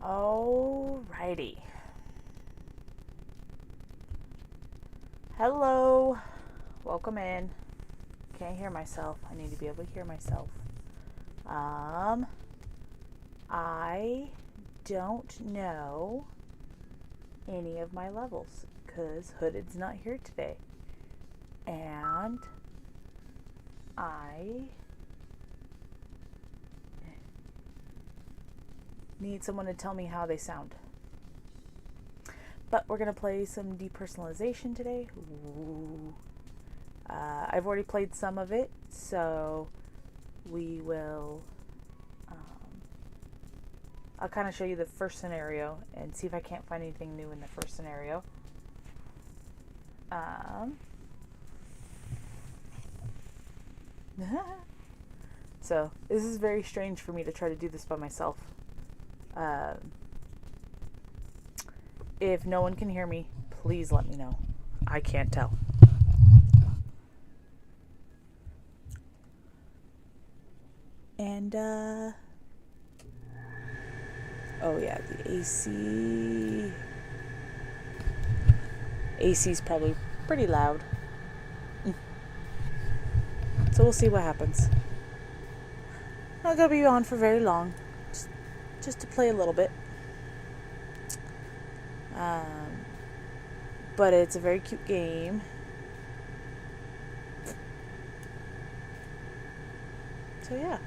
Alrighty. Hello. Welcome in. Can't hear myself. I need to be able to hear myself. I don't know any of my levels because Hooded's not here today. And I need someone to tell me how they sound. But we're going to play some Depersonalization today. Ooh. I've already played some of it, so we will... I'll kind of show you the first scenario and see if I can't find anything new in the first scenario. So, this is very strange for me to try to do this by myself. If no one can hear me, please let me know. I can't tell. And, oh yeah, the AC. AC's probably pretty loud. So we'll see what happens. Not gonna be on for very long. Just to play a little bit. But it's a very cute game. So yeah.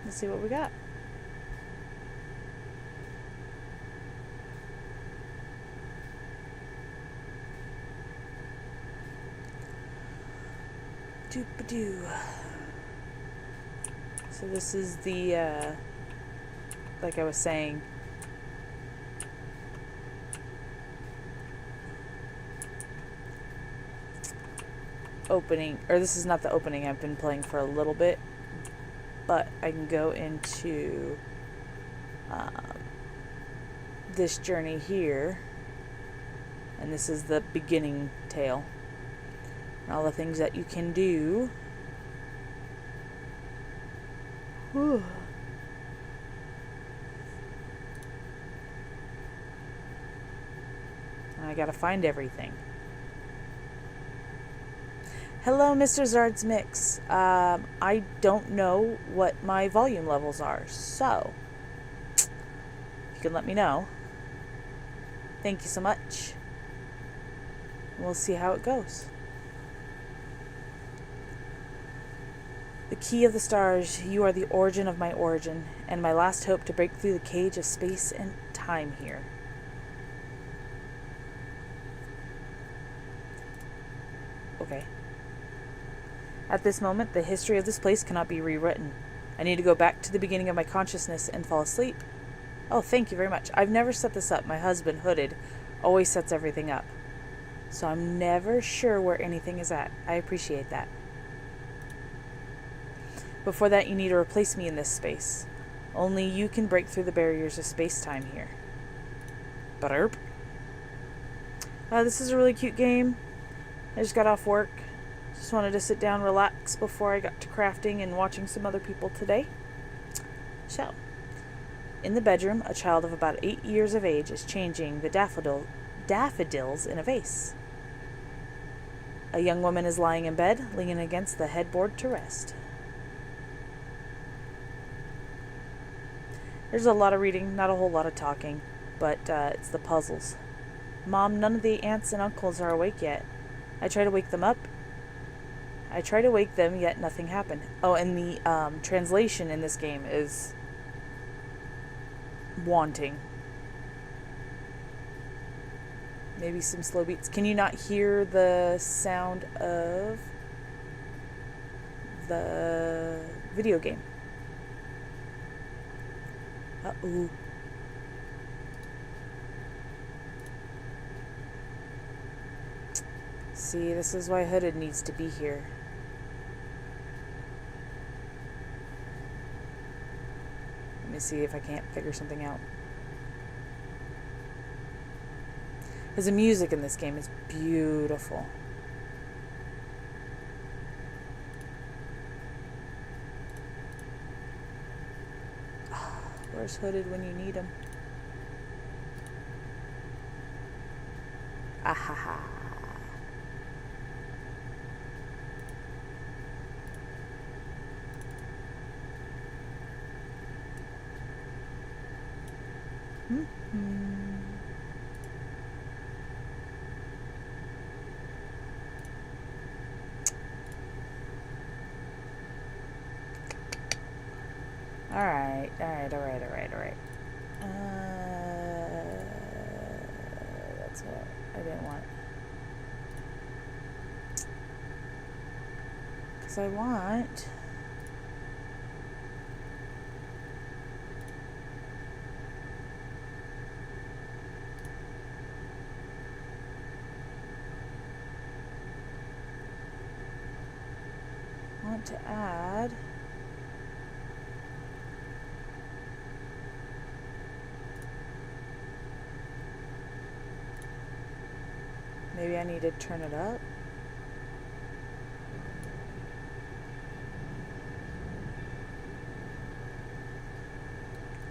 Let's see what we got. Doop-a-doo. So this is the, like I was saying, opening, or this is not the opening. I've been playing for a little bit, but I can go into this journey here, and this is the beginning tale, and all the things that you can do. Whew. I gotta find everything. Hello, Mr. Zard's Mix. I don't know what my volume levels are, so you can let me know. Thank you so much. We'll see how it goes. The key of the stars, you are the origin of my origin, and my last hope to break through the cage of space and time here. Okay. At this moment, the history of this place cannot be rewritten. I need to go back to the beginning of my consciousness and fall asleep. Oh, thank you very much. I've never set this up. My husband, Hooded, always sets everything up. So I'm never sure where anything is at. I appreciate that. Before that, you need to replace me in this space. Only you can break through the barriers of space-time here. Burp. This is a really cute game. I just got off work. Just wanted to sit down, relax before I got to crafting and watching some other people today. So, in the bedroom, a child of about 8 years of age is changing the daffodils in a vase. A young woman is lying in bed, leaning against the headboard to rest. There's a lot of reading, not a whole lot of talking, but it's the puzzles. Mom, none of the aunts and uncles are awake yet. I try to wake them up. Yet nothing happened. Oh, and the translation in this game is wanting. Maybe some slow beats. Can you not hear the sound of the video game? Uh-oh. See, this is why Hooded needs to be here. Let me see if I can't figure something out. Because the music in this game is beautiful. Where's Hooded when you need him? Ahaha. Alright. That's what I didn't want. Because I want... to add maybe I need to turn it up.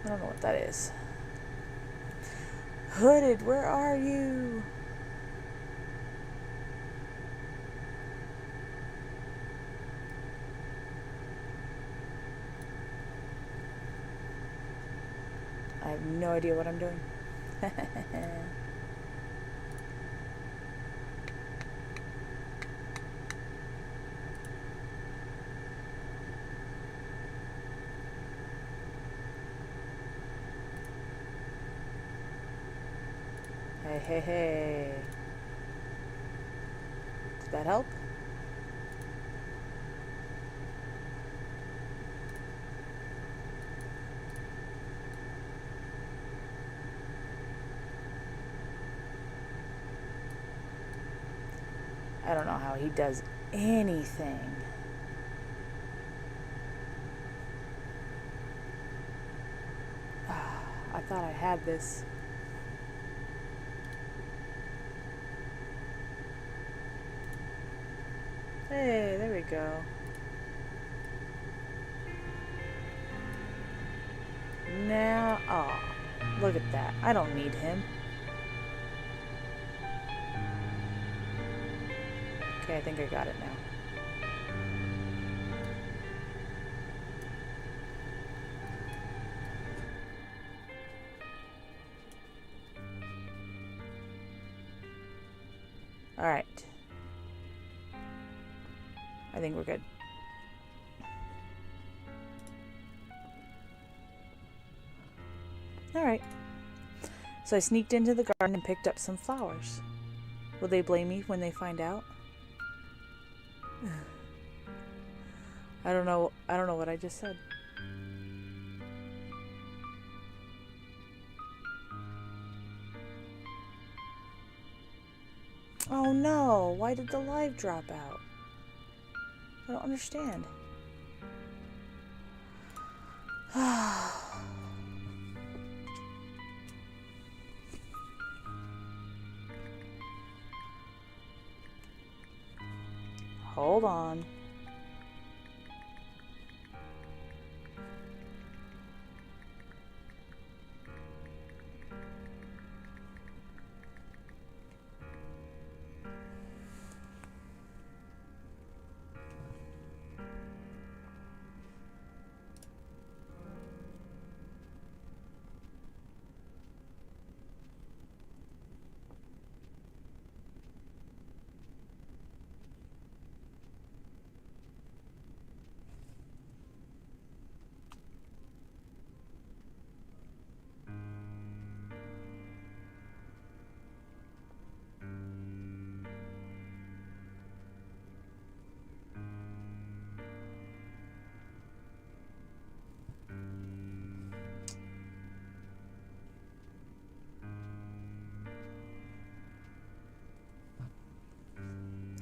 I don't know what that is. Hooded, where are you? I have no idea what I'm doing. Hey. Did that help? I don't know how he does anything. I thought I had this. Hey, there we go. Now, oh, look at that. I don't need him. Okay, I think I got it now. All right. I think we're good. All right. So I sneaked into the garden and picked up some flowers. Will they blame me when they find out? I don't know what I just said. Oh no, why did the live drop out? I don't understand. Hold on.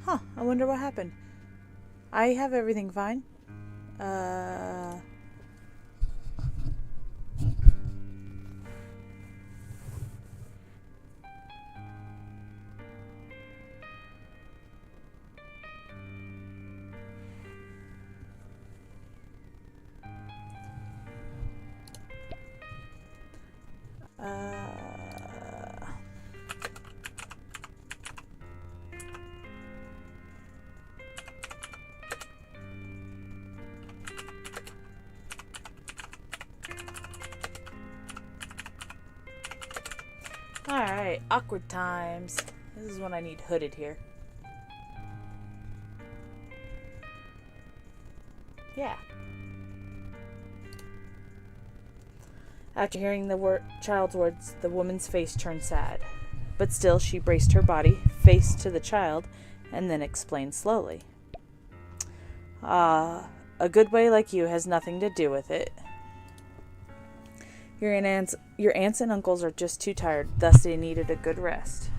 Huh, I wonder what happened. I have everything fine. Alright, awkward times. This is when I need hooded here. Yeah. After hearing the child's words, the woman's face turned sad. But still, she braced her body, face to the child, and then explained slowly. A good way like you has nothing to do with it. Your aunts and uncles are just too tired, thus they needed a good rest.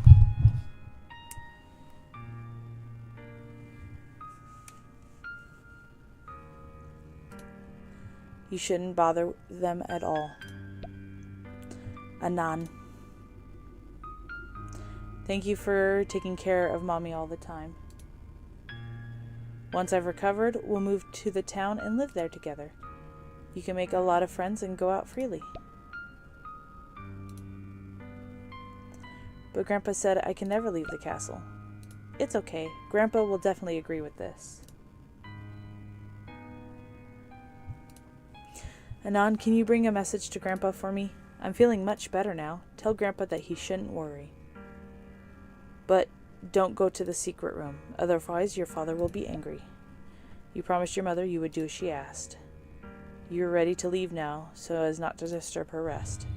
You shouldn't bother them at all. Anan. Thank you for taking care of Mommy all the time. Once I've recovered, we'll move to the town and live there together. You can make a lot of friends and go out freely. But Grandpa said I can never leave the castle. It's okay. Grandpa will definitely agree with this. Anan, can you bring a message to Grandpa for me? I'm feeling much better now. Tell Grandpa that he shouldn't worry. But don't go to the secret room. Otherwise, your father will be angry. You promised your mother you would do as she asked. You're ready to leave now, so as not to disturb her rest.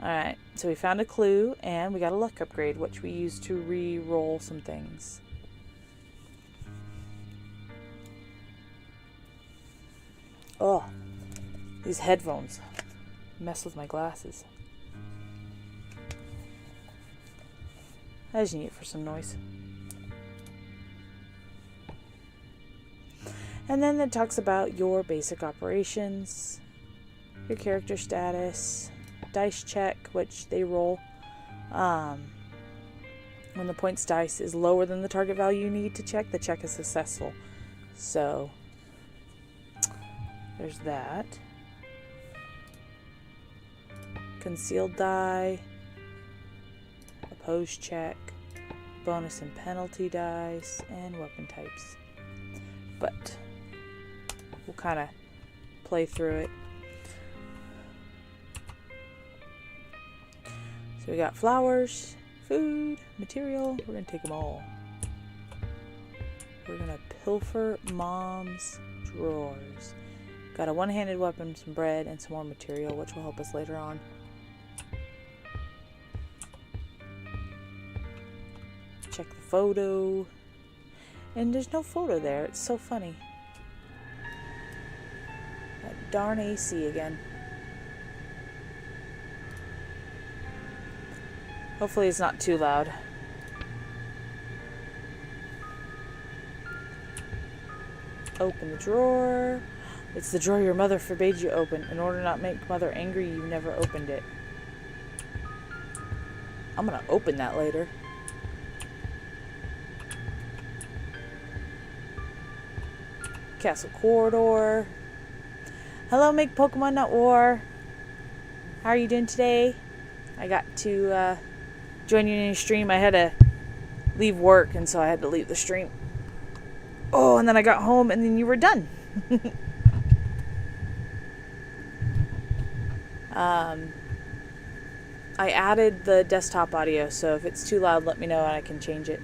Alright, so we found a clue, and we got a luck upgrade, which we used to re-roll some things. Oh, these headphones mess with my glasses. I just need it for some noise. And then it talks about your basic operations, your character status, dice check, which they roll. When the points dice is lower than the target value you need to check, the check is successful. So, there's that. Concealed die. Opposed check. Bonus and penalty dice. And weapon types. But we'll kind of play through it. So we got flowers, food, material. We're going to take them all. We're going to pilfer Mom's drawers. Got a one-handed weapon, some bread, and some more material, which will help us later on. Check the photo. And there's no photo there. It's so funny. That darn AC again. Hopefully it's not too loud. Open the drawer. It's the drawer your mother forbade you open. In order to not make Mother angry, you never opened it. I'm gonna open that later. Castle corridor. Hello, make Pokemon not war. How are you doing today? I got to join you in your stream. I had to leave work, and so I had to leave the stream. Oh, and then I got home, and then you were done. I added the desktop audio, so if it's too loud, let me know and I can change it.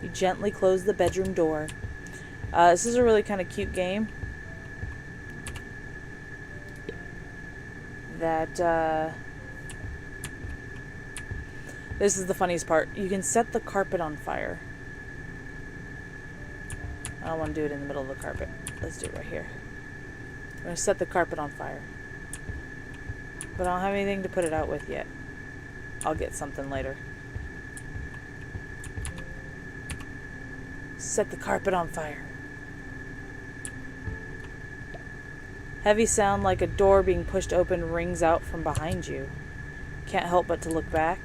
You gently close the bedroom door. This is a really kind of cute game. That, this is the funniest part. You can set the carpet on fire. I don't want to do it in the middle of the carpet. Let's do it right here. I'm going to set the carpet on fire. But I don't have anything to put it out with yet. I'll get something later. Set the carpet on fire. Heavy sound like a door being pushed open rings out from behind you. Can't help but to look back.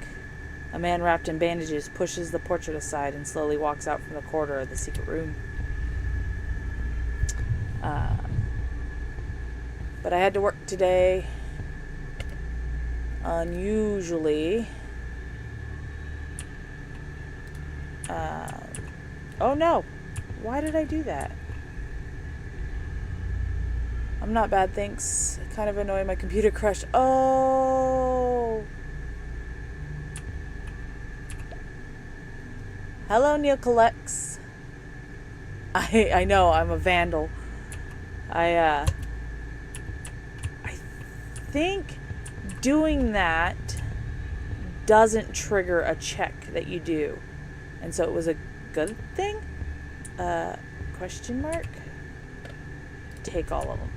A man wrapped in bandages pushes the portrait aside and slowly walks out from the corridor of the secret room. But I had to work today. Unusually. Oh no! Why did I do that? I'm not bad, thanks. Kind of annoying, my computer crashed. Oh! Hello, Neil Collects. I know, I'm a vandal. I think doing that doesn't trigger a check that you do. And so it was a good thing? Question mark? Take all of them.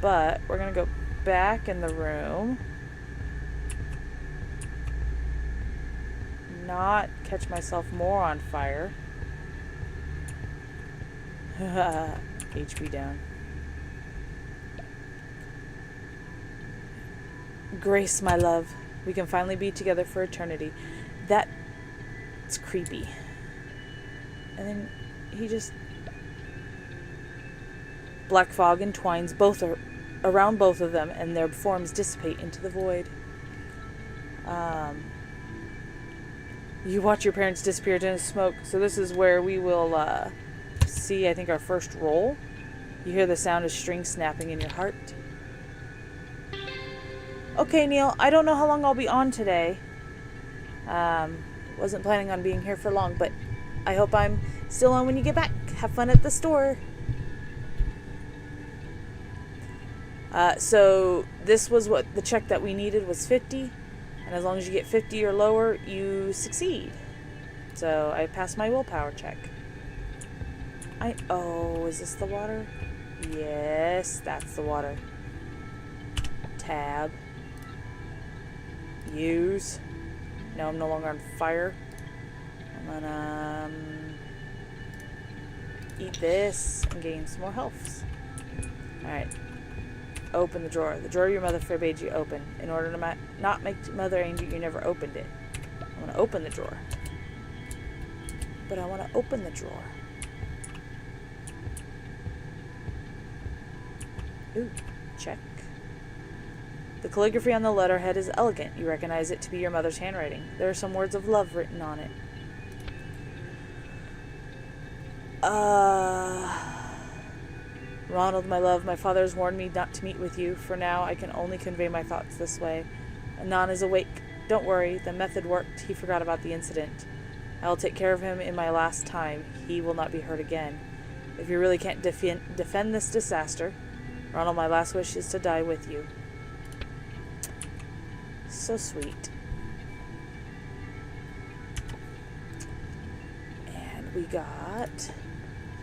But we're going to go back in the room. Not catch myself more on fire. HP down. Grace, my love. We can finally be together for eternity. That's creepy. And then he just... Black fog entwines around both of them, and their forms dissipate into the void. You watch your parents disappear into smoke. So this is where we will see, I think, our first roll. You hear the sound of strings snapping in your heart. Okay, Neil, I don't know how long I'll be on today. Wasn't planning on being here for long, but I hope I'm still on when you get back. Have fun at the store. So this was what the check that we needed was 50. And as long as you get 50 or lower, you succeed. So I passed my willpower check. Oh, is this the water? Yes, that's the water. Tab. Use. No, I'm no longer on fire. I'm gonna eat this and gain some more health. Alright. Open the drawer. The drawer your mother forbade you open. In order to not make mother angry, you never opened it. I want to open the drawer. But I want to open the drawer. Ooh, check. The calligraphy on the letterhead is elegant. You recognize it to be your mother's handwriting. There are some words of love written on it. Ronald, my love, my father has warned me not to meet with you. For now, I can only convey my thoughts this way. Anon is awake. Don't worry, the method worked. He forgot about the incident. I will take care of him in my last time. He will not be hurt again. If you really can't defend this disaster, Ronald, my last wish is to die with you. So sweet. And we got...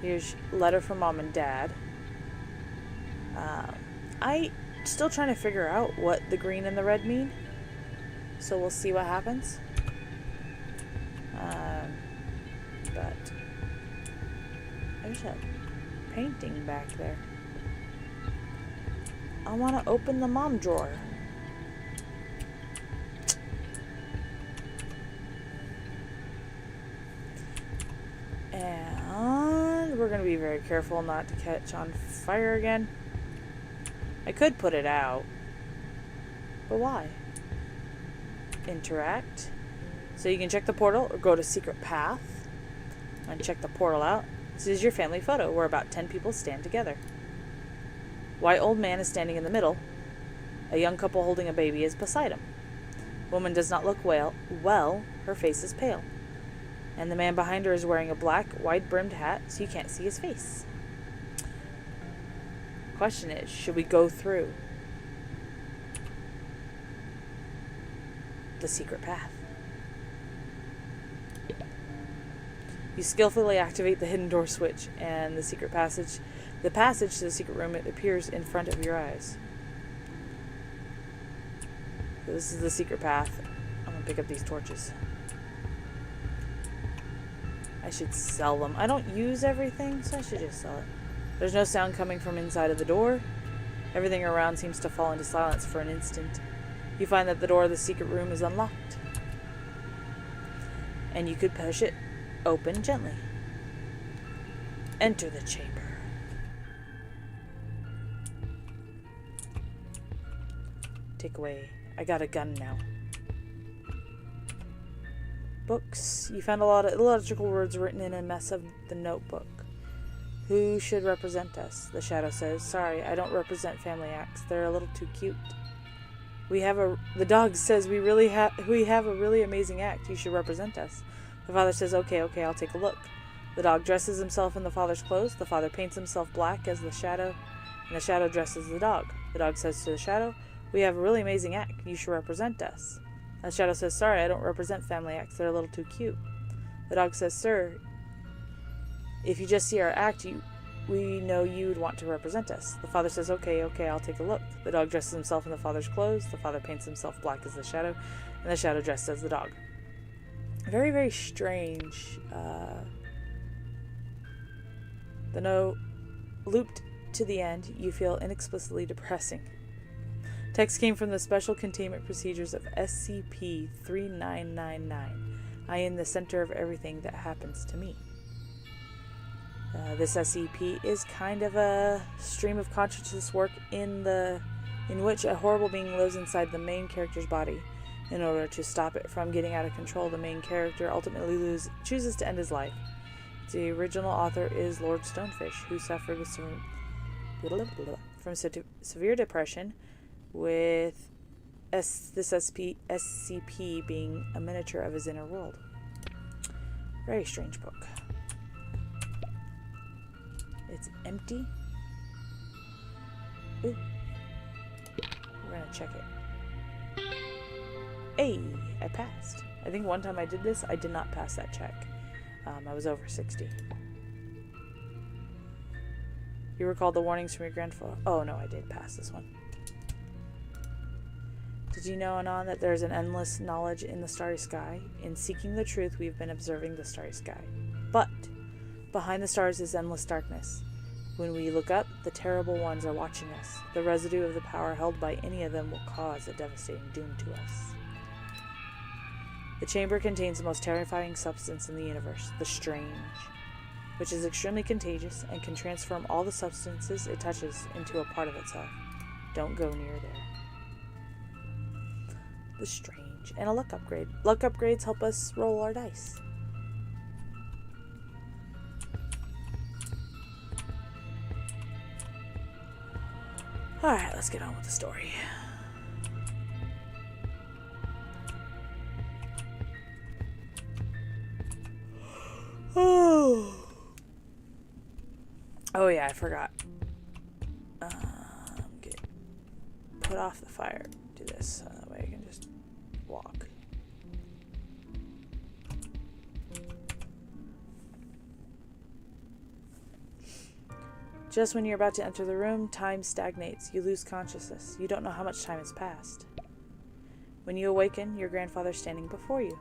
Here's a letter from Mom and Dad. I still trying to figure out what the green and the red mean. So we'll see what happens. But there's a painting back there. I want to open the mom drawer. And we're going to be very careful not to catch on fire again. I could put it out. But why? Interact. So you can check the portal or go to secret path and check the portal out. This is your family photo where about 10 people stand together. White old man is standing in the middle. A young couple holding a baby is beside him. Woman does not look well, her face is pale. And the man behind her is wearing a black, wide-brimmed hat, so you can't see his face. Question is, should we go through the secret path? You skillfully activate the hidden door switch, and the passage to the secret room, it appears in front of your eyes. So this is the secret path. I'm gonna pick up these torches. I should sell them. I don't use everything, so I should just sell it. There's no sound coming from inside of the door. Everything around seems to fall into silence for an instant. You find that the door of the secret room is unlocked. And you could push it open gently. Enter the chamber. Take away. I got a gun now. Books. You found a lot of illogical words written in a mess of the notebook. Who should represent us? The shadow says, sorry, I don't represent family acts. They're a little too cute. The dog says, we have a really amazing act. You should represent us. The father says, okay, I'll take a look. The dog dresses himself in the father's clothes. The father paints himself black as the shadow, and the shadow dresses the dog. The dog says to the shadow, we have a really amazing act. You should represent us. The shadow says, sorry, I don't represent family acts. They're a little too cute. The dog says, sir, if you just see our act, we know you would want to represent us. The father says, okay, I'll take a look. The dog dresses himself in the father's clothes. The father paints himself black as the shadow, and the shadow dresses as the dog. Very, very strange. The note looped to the end, you feel inexplicably depressing. Text came from the Special Containment Procedures of SCP-3999. I am the center of everything that happens to me. This SCP is kind of a stream of consciousness work in which a horrible being lives inside the main character's body. In order to stop it from getting out of control, the main character ultimately chooses to end his life. The original author is Lord Stonefish, who suffered from severe depression, with this SCP being a miniature of his inner world. Very strange book. It's empty. Ooh. We're gonna check it. Hey, I passed. I think one time I did this, I did not pass that check. I was over 60. You recalled the warnings from your grandfather. Oh no, I did pass this one. Did you know, Anon, that there is an endless knowledge in the starry sky? In seeking the truth, we've been observing the starry sky. But behind the stars is endless darkness. When we look up, the terrible ones are watching us. The residue of the power held by any of them will cause a devastating doom to us. The chamber contains the most terrifying substance in the universe, the strange, which is extremely contagious and can transform all the substances it touches into a part of itself. Don't go near there. The strange, and a luck upgrade. Luck upgrades help us roll our dice. Alright, let's get on with the story. Oh yeah, I forgot. Put off the fire. Do this, so that way I can just walk. Just when you're about to enter the room, time stagnates. You lose consciousness. You don't know how much time has passed. When you awaken, your grandfather's standing before you.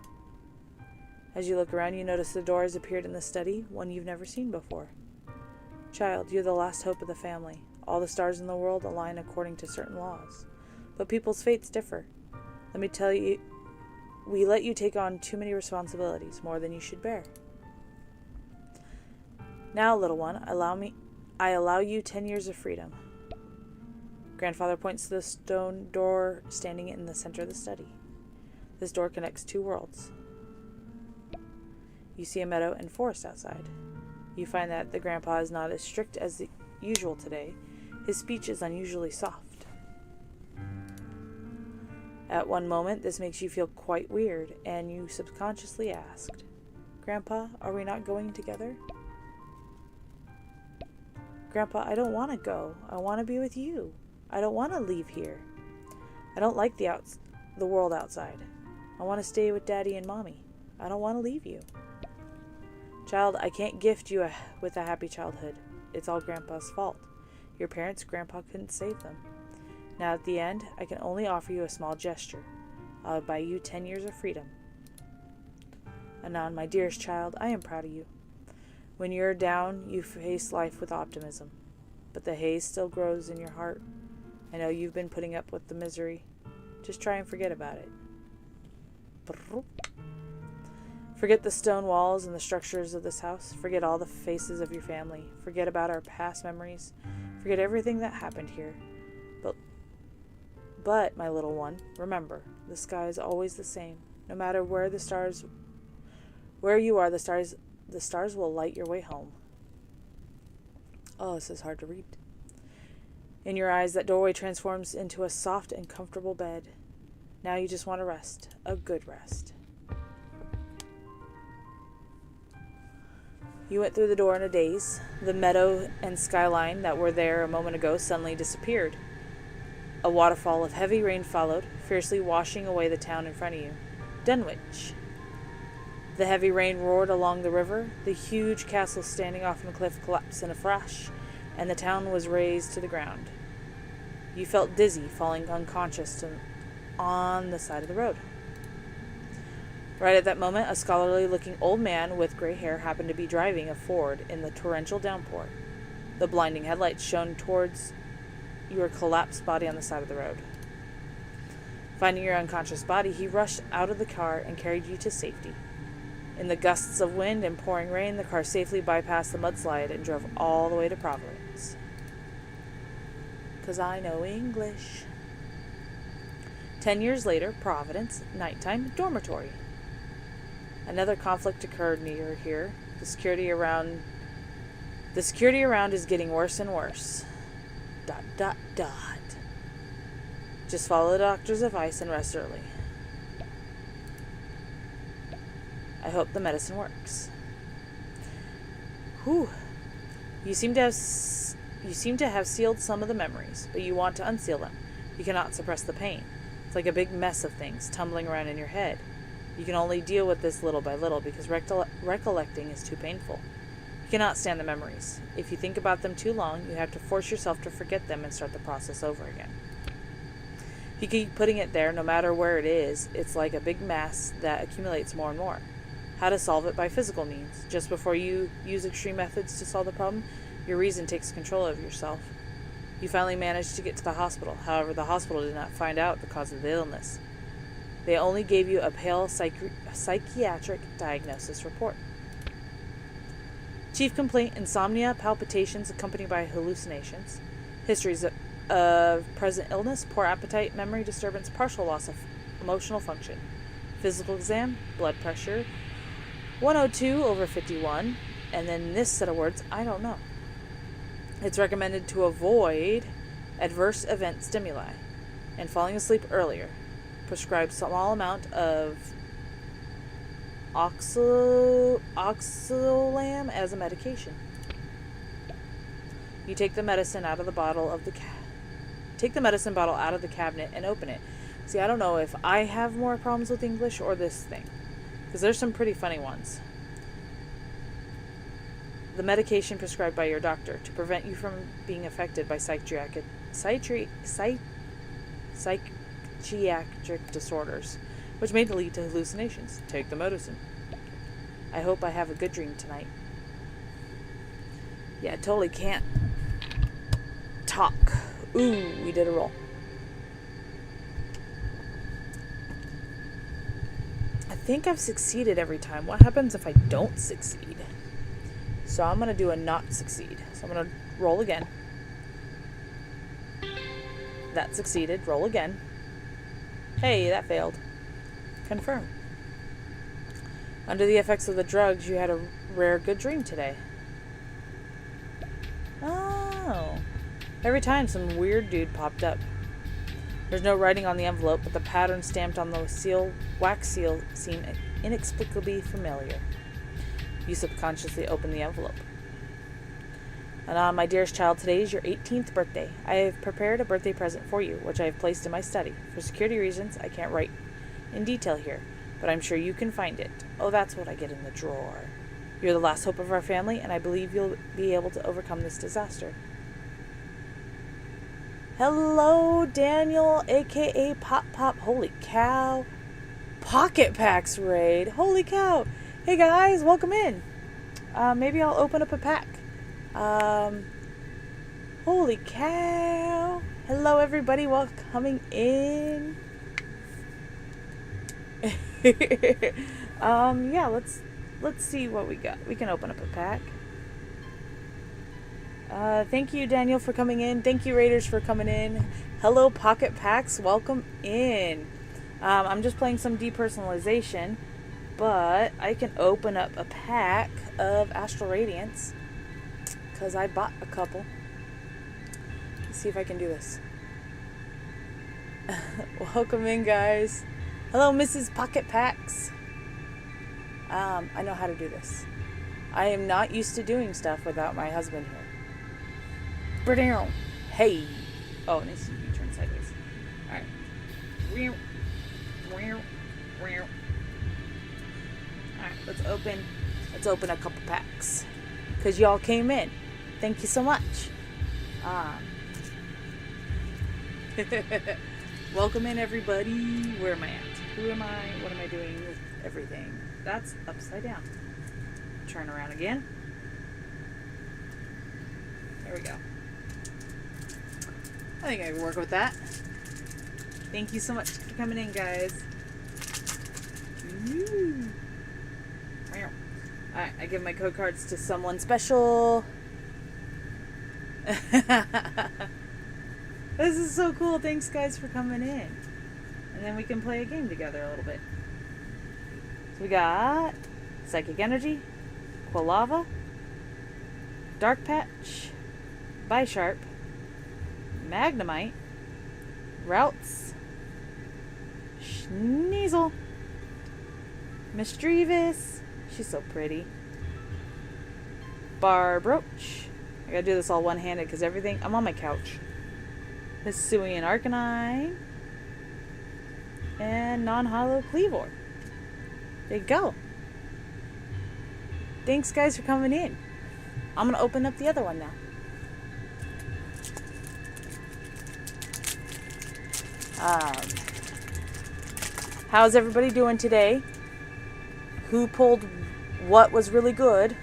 As you look around, you notice the door has appeared in the study, one you've never seen before. Child, you're the last hope of the family. All the stars in the world align according to certain laws. But people's fates differ. Let me tell you, we let you take on too many responsibilities, more than you should bear. Now, little one, I allow you 10 years of freedom. Grandfather points to the stone door standing in the center of the study. This door connects two worlds. You see a meadow and forest outside. You find that the grandpa is not as strict as usual today. His speech is unusually soft. At one moment, this makes you feel quite weird, and you subconsciously asked, Grandpa, are we not going together? Grandpa, I don't want to go. I want to be with you. I don't want to leave here. I don't like the world outside. I want to stay with Daddy and Mommy. I don't want to leave you. Child, I can't gift you with a happy childhood. It's all Grandpa's fault. Your parents, Grandpa couldn't save them. Now at the end, I can only offer you a small gesture. I'll buy you 10 years of freedom. Anon, my dearest child, I am proud of you. When you're down, you face life with optimism. But the haze still grows in your heart. I know you've been putting up with the misery. Just try and forget about it. Forget the stone walls and the structures of this house. Forget all the faces of your family. Forget about our past memories. Forget everything that happened here. But, my little one, remember, the sky is always the same. No matter where you are, the stars will light your way home. Oh, this is hard to read. In your eyes, that doorway transforms into a soft and comfortable bed. Now you just want to rest. A good rest. You went through the door in a daze. The meadow and skyline that were there a moment ago suddenly disappeared. A waterfall of heavy rain followed, fiercely washing away the town in front of you. Dunwich. The heavy rain roared along the river. The huge castle standing off on the cliff collapsed in a flash, and the town was razed to the ground. You felt dizzy, falling unconscious on the side of the road. Right at that moment, a scholarly-looking old man with gray hair happened to be driving a Ford in the torrential downpour. The blinding headlights shone towards your collapsed body on the side of the road. Finding your unconscious body, he rushed out of the car and carried you to safety. In the gusts of wind and pouring rain, the car safely bypassed the mudslide and drove all the way to Providence. 'Cause I know English. 10 years later, Providence, nighttime, dormitory. Another conflict occurred near here. The security around is getting worse and worse. ... Just follow the doctor's advice and rest early. I hope the medicine works. Whew. You seem to have sealed some of the memories, but you want to unseal them. You cannot suppress the pain. It's like a big mess of things tumbling around in your head. You can only deal with this little by little because recollecting is too painful. You cannot stand the memories. If you think about them too long, you have to force yourself to forget them and start the process over again. If you keep putting it there, no matter where it is, it's like a big mass that accumulates more and more. How to solve it by physical means. Just before you use extreme methods to solve the problem, your reason takes control of yourself. You finally managed to get to the hospital. However, the hospital did not find out the cause of the illness. They only gave you a pale psychiatric diagnosis report. Chief complaint: insomnia, palpitations accompanied by hallucinations, histories of present illness, poor appetite, memory disturbance, partial loss of emotional function. Physical exam: blood pressure 102/51, and then this set of words, I don't know. It's recommended to avoid adverse event stimuli and falling asleep earlier. Prescribed small amount of oxalam as a medication. You take the medicine out of the bottle take the medicine bottle out of the cabinet and open it. See, I don't know if I have more problems with English or this thing, because there's some pretty funny ones. The medication prescribed by your doctor to prevent you from being affected by psychiatric disorders, which may lead to hallucinations. Take the medicine. I hope I have a good dream tonight. Yeah, I totally can't talk. Ooh, we did a roll. I think I've succeeded every time. What happens if I don't succeed? So I'm going to do a not succeed. So I'm going to roll again. That succeeded. Roll again. Hey, that failed. Confirm. Under the effects of the drugs, you had a rare good dream today. Oh. Every time some weird dude popped up. There's no writing on the envelope, but the pattern stamped on the wax seal seemed inexplicably familiar. You subconsciously opened the envelope. And my dearest child, today is your 18th birthday. I have prepared a birthday present for you, which I have placed in my study. For security reasons, I can't write in detail here, but I'm sure you can find it. Oh, that's what I get in the drawer. You're the last hope of our family, and I believe you'll be able to overcome this disaster. Hello, Daniel, a.k.a. Pop Pop. Holy cow. Pocket Packs raid. Holy cow. Hey, guys, welcome in. Maybe I'll open up a pack. Holy cow. Hello, everybody. Welcoming in. Yeah, let's see what we got. We can open up a pack. Thank you, Daniel, for coming in. Thank you, Raiders, for coming in. Hello, Pocket Packs. Welcome in. I'm just playing some depersonalization, but I can open up a pack of Astral Radiance because I bought a couple. Let's see if I can do this. Welcome in, guys. Hello, Mrs. Pocket Packs. I know how to do this. I am not used to doing stuff without my husband here. Hey. Oh, it needs to be turned sideways. Alright. Alright, let's open a couple packs. Because y'all came in. Thank you so much. Welcome in, everybody. Where am I at? Who am I? What am I doing with everything? That's upside down. Turn around again. There we go. I think I can work with that. Thank you so much for coming in, guys. Ooh. Alright, I give my code cards to someone special. This is so cool. Thanks, guys, for coming in. And then we can play a game together a little bit. So we got Psychic Energy, Quilava, Dark Patch, Bisharp, Magnemite, Routes, Sneasel, Misdreavus. She's so pretty. Barbroach. I gotta do this all one-handed because everything... I'm on my couch. Hisuian Arcanine. And non-hollow Cleavor. There you go. Thanks, guys, for coming in. I'm gonna open up the other one now. How's everybody doing today? Who pulled what was really good?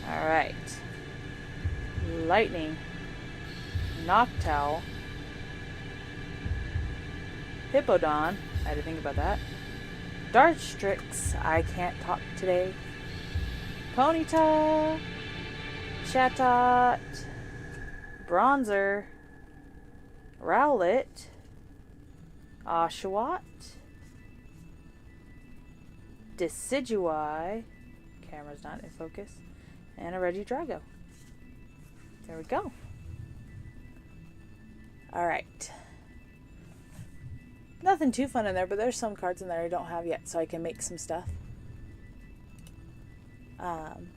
Alright. Lightning. Noctowl. Hippowdon. I had to think about that. Dartrix. I can't talk today. Ponyta. Chatot. Bronzer. Rowlet. Oshawott. Decidueye. Camera's not in focus. And a Regidrago. There we go. Alright. Nothing too fun in there, but there's some cards in there I don't have yet, so I can make some stuff.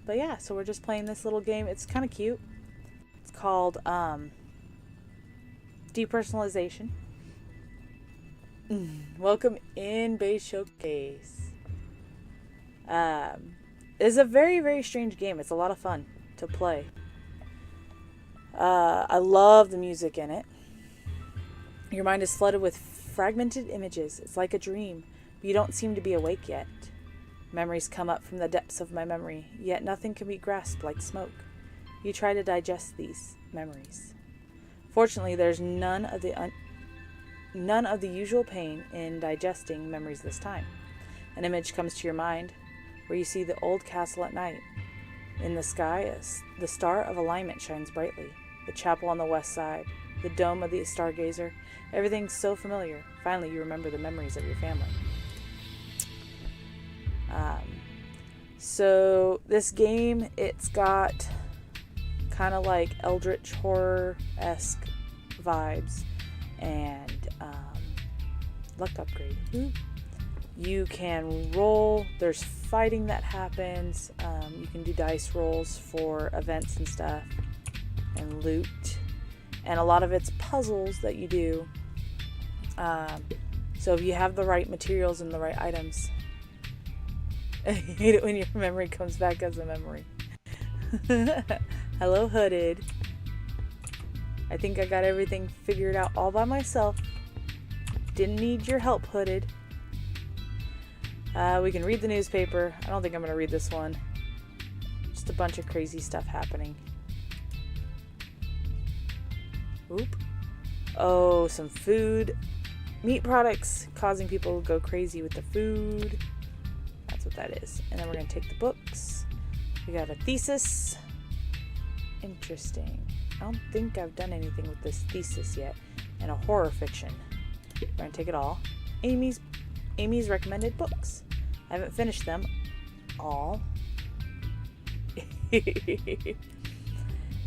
But yeah, so we're just playing this little game. It's kind of cute. It's called Depersonalization. Welcome in, Base Showcase. It's a very, very strange game. It's a lot of fun to play. I love the music in it. Your mind is flooded with fragmented images. It's like a dream, but you don't seem to be awake yet. Memories come up from the depths of my memory, yet nothing can be grasped like smoke. You try to digest these memories. Fortunately, there's none of the usual pain in digesting memories this time. An image comes to your mind where you see the old castle at night. In the sky, the star of alignment shines brightly. The chapel on the west side, the dome of the stargazer, everything's so familiar. Finally, you remember the memories of your family. So this game, it's got kind of like Eldritch Horror-esque vibes and luck upgrade. You can roll. There's fighting that happens. You can do dice rolls for events and stuff and loot. And a lot of it's puzzles that you do. So if you have the right materials and the right items. I hate it when your memory comes back as a memory. Hello, Hooded. I think I got everything figured out all by myself. Didn't need your help, Hooded. We can read the newspaper. I don't think I'm going to read this one. Just a bunch of crazy stuff happening. Oop. Oh, some food. Meat products causing people to go crazy with the food. That's what that is. And then we're going to take the books. We got a thesis. Interesting. I don't think I've done anything with this thesis yet. And a horror fiction. We're going to take it all. Amy's Amy's recommended books. I haven't finished them all.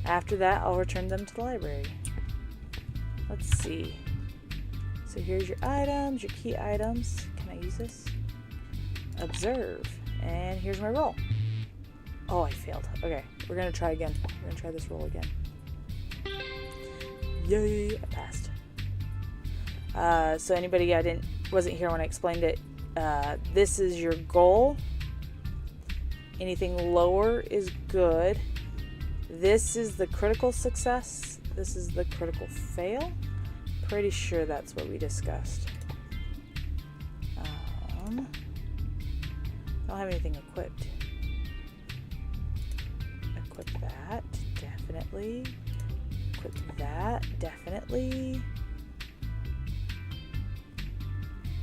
After that, I'll return them to the library. Let's see. So here's your items, your key items. Can I use this? Observe. And here's my roll. Oh, I failed. Okay, we're going to try again. We're going to try this roll again. Yay, I passed. So anybody wasn't here when I explained it, this is your goal. Anything lower is good. This is the critical success. This is the critical fail. Pretty sure that's what we discussed. Don't have anything equipped. Equip that, definitely. Equip that, definitely.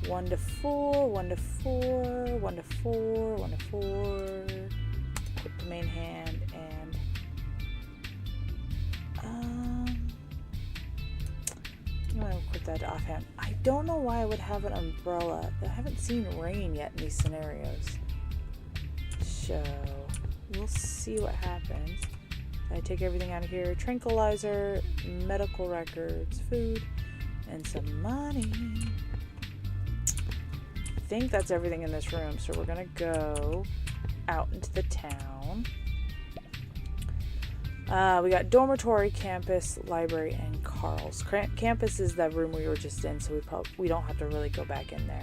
1 to 4, 1 to 4, 1 to 4, 1 to 4. Equip the main hand and I'm gonna equip that to offhand. I don't know why I would have an umbrella. I haven't seen rain yet in these scenarios. So we'll see what happens. I take everything out of here. Tranquilizer, medical records, food, and some money. I think that's everything in this room. So we're gonna go out into the town. We got dormitory, campus, library, and Carl's. Campus is the room we were just in, so we don't have to really go back in there.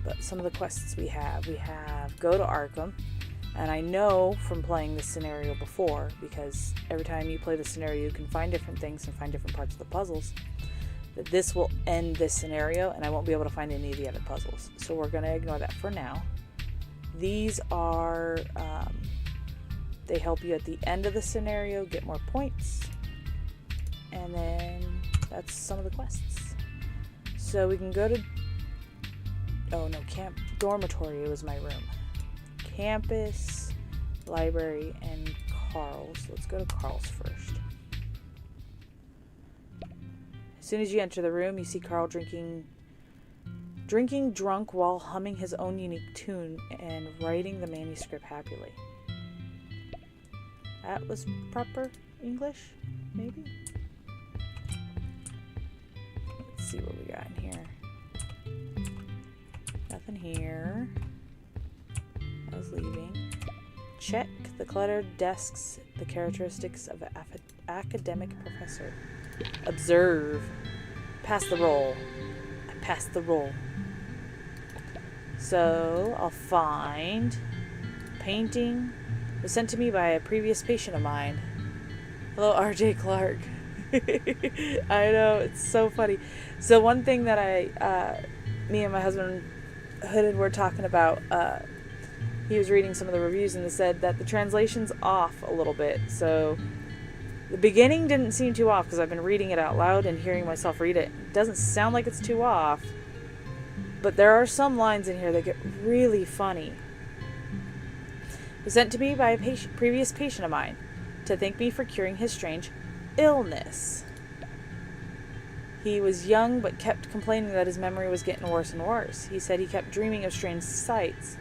But some of the quests we have go to Arkham. And I know from playing this scenario before, because every time you play the scenario, you can find different things and find different parts of the puzzles, that this will end this scenario, and I won't be able to find any of the other puzzles. So we're going to ignore that for now. These are, they help you at the end of the scenario get more points. And then that's some of the quests. So we can go to, dormitory was my room. Campus, library, and Carl's. Let's go to Carl's first. As soon as you enter the room, you see Carl drinking drunk while humming his own unique tune and writing the manuscript happily. That was proper English, maybe? Let's see what we got in here. Nothing here. I was leaving. Check the cluttered desks, the characteristics of an academic professor. Observe. Pass the roll. I passed the roll. So I'll find painting. It was sent to me by a previous patient of mine. Hello, RJ Clark. I know, it's so funny. So one thing that me and my husband Hooded were talking about, he was reading some of the reviews and they said that the translation's off a little bit. So the beginning didn't seem too off because I've been reading it out loud and hearing myself read it. It doesn't sound like it's too off, but there are some lines in here that get really funny. It was sent to me by a previous patient of mine to thank me for curing his strange illness. He was young but kept complaining that his memory was getting worse and worse. He said he kept dreaming of strange sights.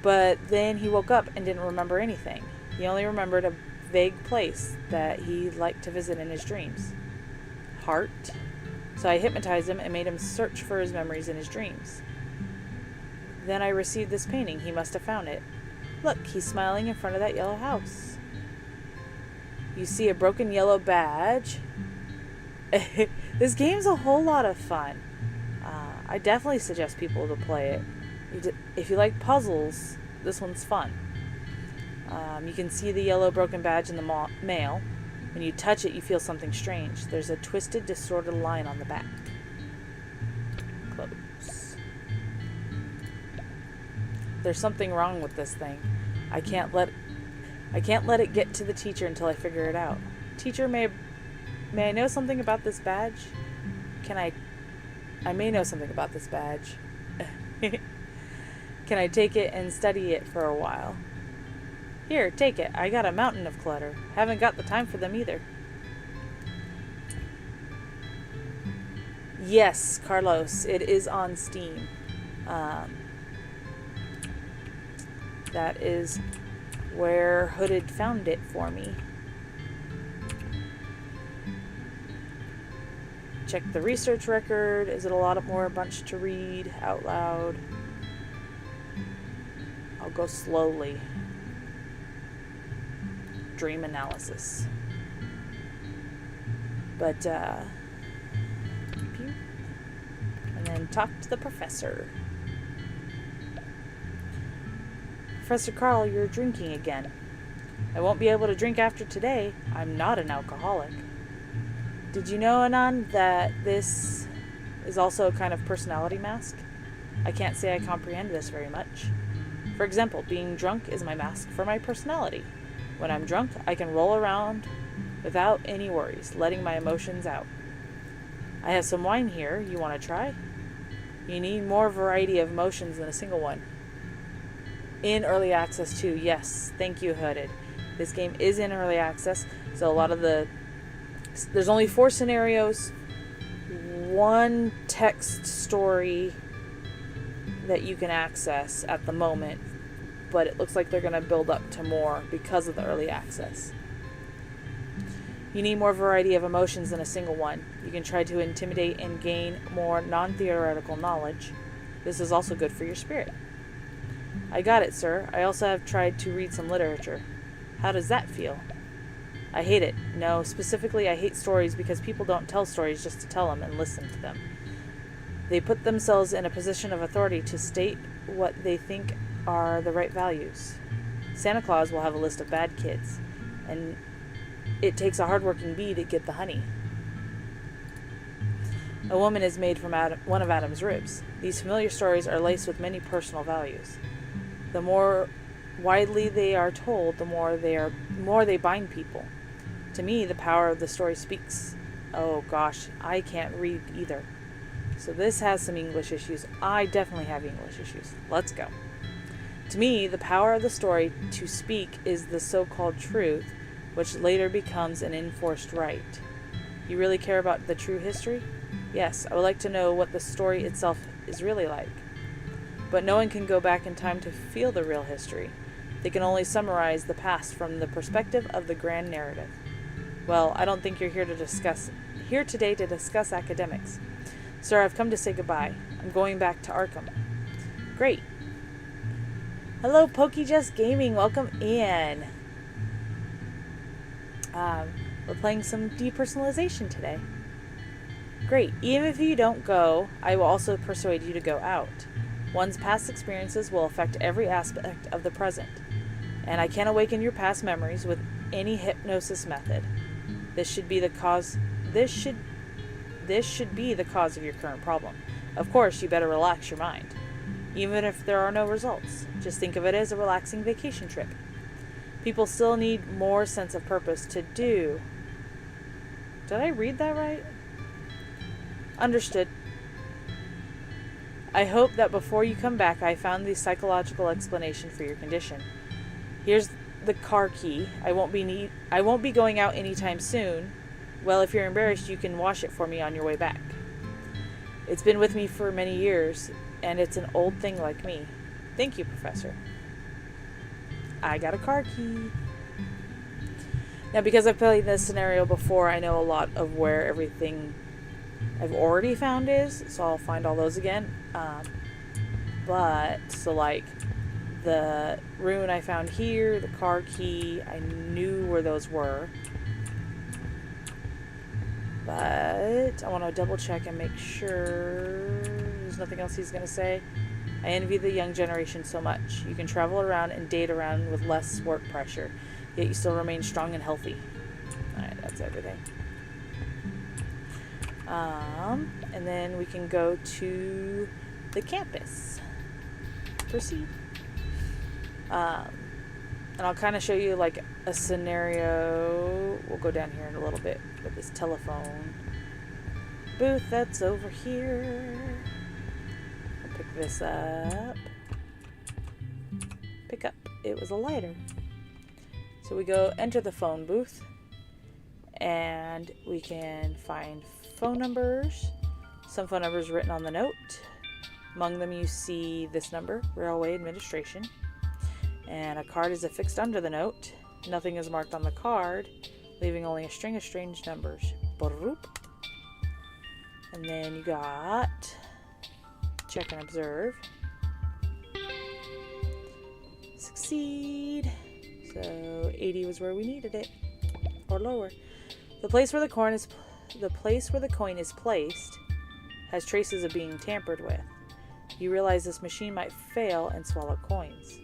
But then he woke up and didn't remember anything. He only remembered a vague place that he liked to visit in his dreams. Heart. So I hypnotized him and made him search for his memories in his dreams. Then I received this painting. He must have found it. Look, he's smiling in front of that yellow house. You see a broken yellow badge. This game's a whole lot of fun. I definitely suggest people to play it. If you like puzzles, this one's fun. You can see the yellow broken badge in the mail. When you touch it, you feel something strange. There's a twisted, distorted line on the back. Close. There's something wrong with this thing. I can't let it get to the teacher until I figure it out. Teacher, may I know something about this badge? I may know something about this badge. Can I take it and study it for a while? Here, take it. I got a mountain of clutter. Haven't got the time for them either. Yes, Carlos, it is on Steam. That is where Hooded found it for me. Check the research record. Is it a lot more a bunch to read out loud? I'll go slowly. Dream analysis. But, and then talk to the professor. Professor Carl, you're drinking again. I won't be able to drink after today. I'm not an alcoholic. Did you know, Anan, that this is also a kind of personality mask? I can't say I comprehend this very much. For example, being drunk is my mask for my personality. When I'm drunk, I can roll around without any worries, letting my emotions out. I have some wine here. You want to try? You need more variety of emotions than a single one. In early access too, yes. Thank you, Hooded. This game is in early access, so there's only 4 scenarios, 1 text story that you can access at the moment, but it looks like they're going to build up to more because of the early access. You need more variety of emotions than a single one. You can try to intimidate and gain more non-theoretical knowledge. This is also good for your spirit. I got it, sir. I also have tried to read some literature. How does that feel? I hate it. No, specifically I hate stories because people don't tell stories just to tell them and listen to them. They put themselves in a position of authority to state what they think are the right values. Santa Claus will have a list of bad kids, and it takes a hardworking bee to get the honey. A woman is made from one of Adam's ribs. These familiar stories are laced with many personal values. The more widely they are told, the more they bind people. To me, the power of the story speaks. Oh gosh, I can't read either. So this has some English issues. I definitely have English issues. Let's go. To me, the power of the story to speak is the so-called truth, which later becomes an enforced right. You really care about the true history? Yes, I would like to know what the story itself is really like. But no one can go back in time to feel the real history. They can only summarize the past from the perspective of the grand narrative. Well, I don't think you're here today to discuss academics. Sir, I've come to say goodbye. I'm going back to Arkham. Great. Hello, PokeJust Gaming. Welcome in. We're playing some depersonalization today. Great. Even if you don't go, I will also persuade you to go out. One's past experiences will affect every aspect of the present, and I can awaken your past memories with any hypnosis method. This should be the cause of your current problem. Of course, you better relax your mind, even if there are no results. Just think of it as a relaxing vacation trip. People still need more sense of purpose to do. Did I read that right? Understood. I hope that before you come back, I found the psychological explanation for your condition. Here's the car key. I won't be going out anytime soon. Well, if you're embarrassed, you can wash it for me on your way back. It's been with me for many years, and it's an old thing like me. Thank you, Professor. I got a car key. Now, because I've played this scenario before, I know a lot of where everything I've already found is, so I'll find all those again. So like the rune I found here, the car key, I knew where those were. But I want to double check and make sure there's nothing else he's going to say. I envy the young generation so much. You can travel around and date around with less work pressure, yet you still remain strong and healthy. Alright, that's everything. And then we can go to the campus. Proceed. And I'll kind of show you like a scenario. We'll go down here in a little bit with this telephone booth that's over here. I'll pick this up. Pick up. It was a lighter. So we go enter the phone booth, and we can find phone numbers. Some phone numbers written on the note. Among them you see this number, Railway Administration. And a card is affixed under the note. Nothing is marked on the card, leaving only a string of strange numbers. And then you got check and observe. Succeed. So 80 was where we needed it, or lower. The place where the coin is placed has traces of being tampered with. You realize this machine might fail and swallow coins.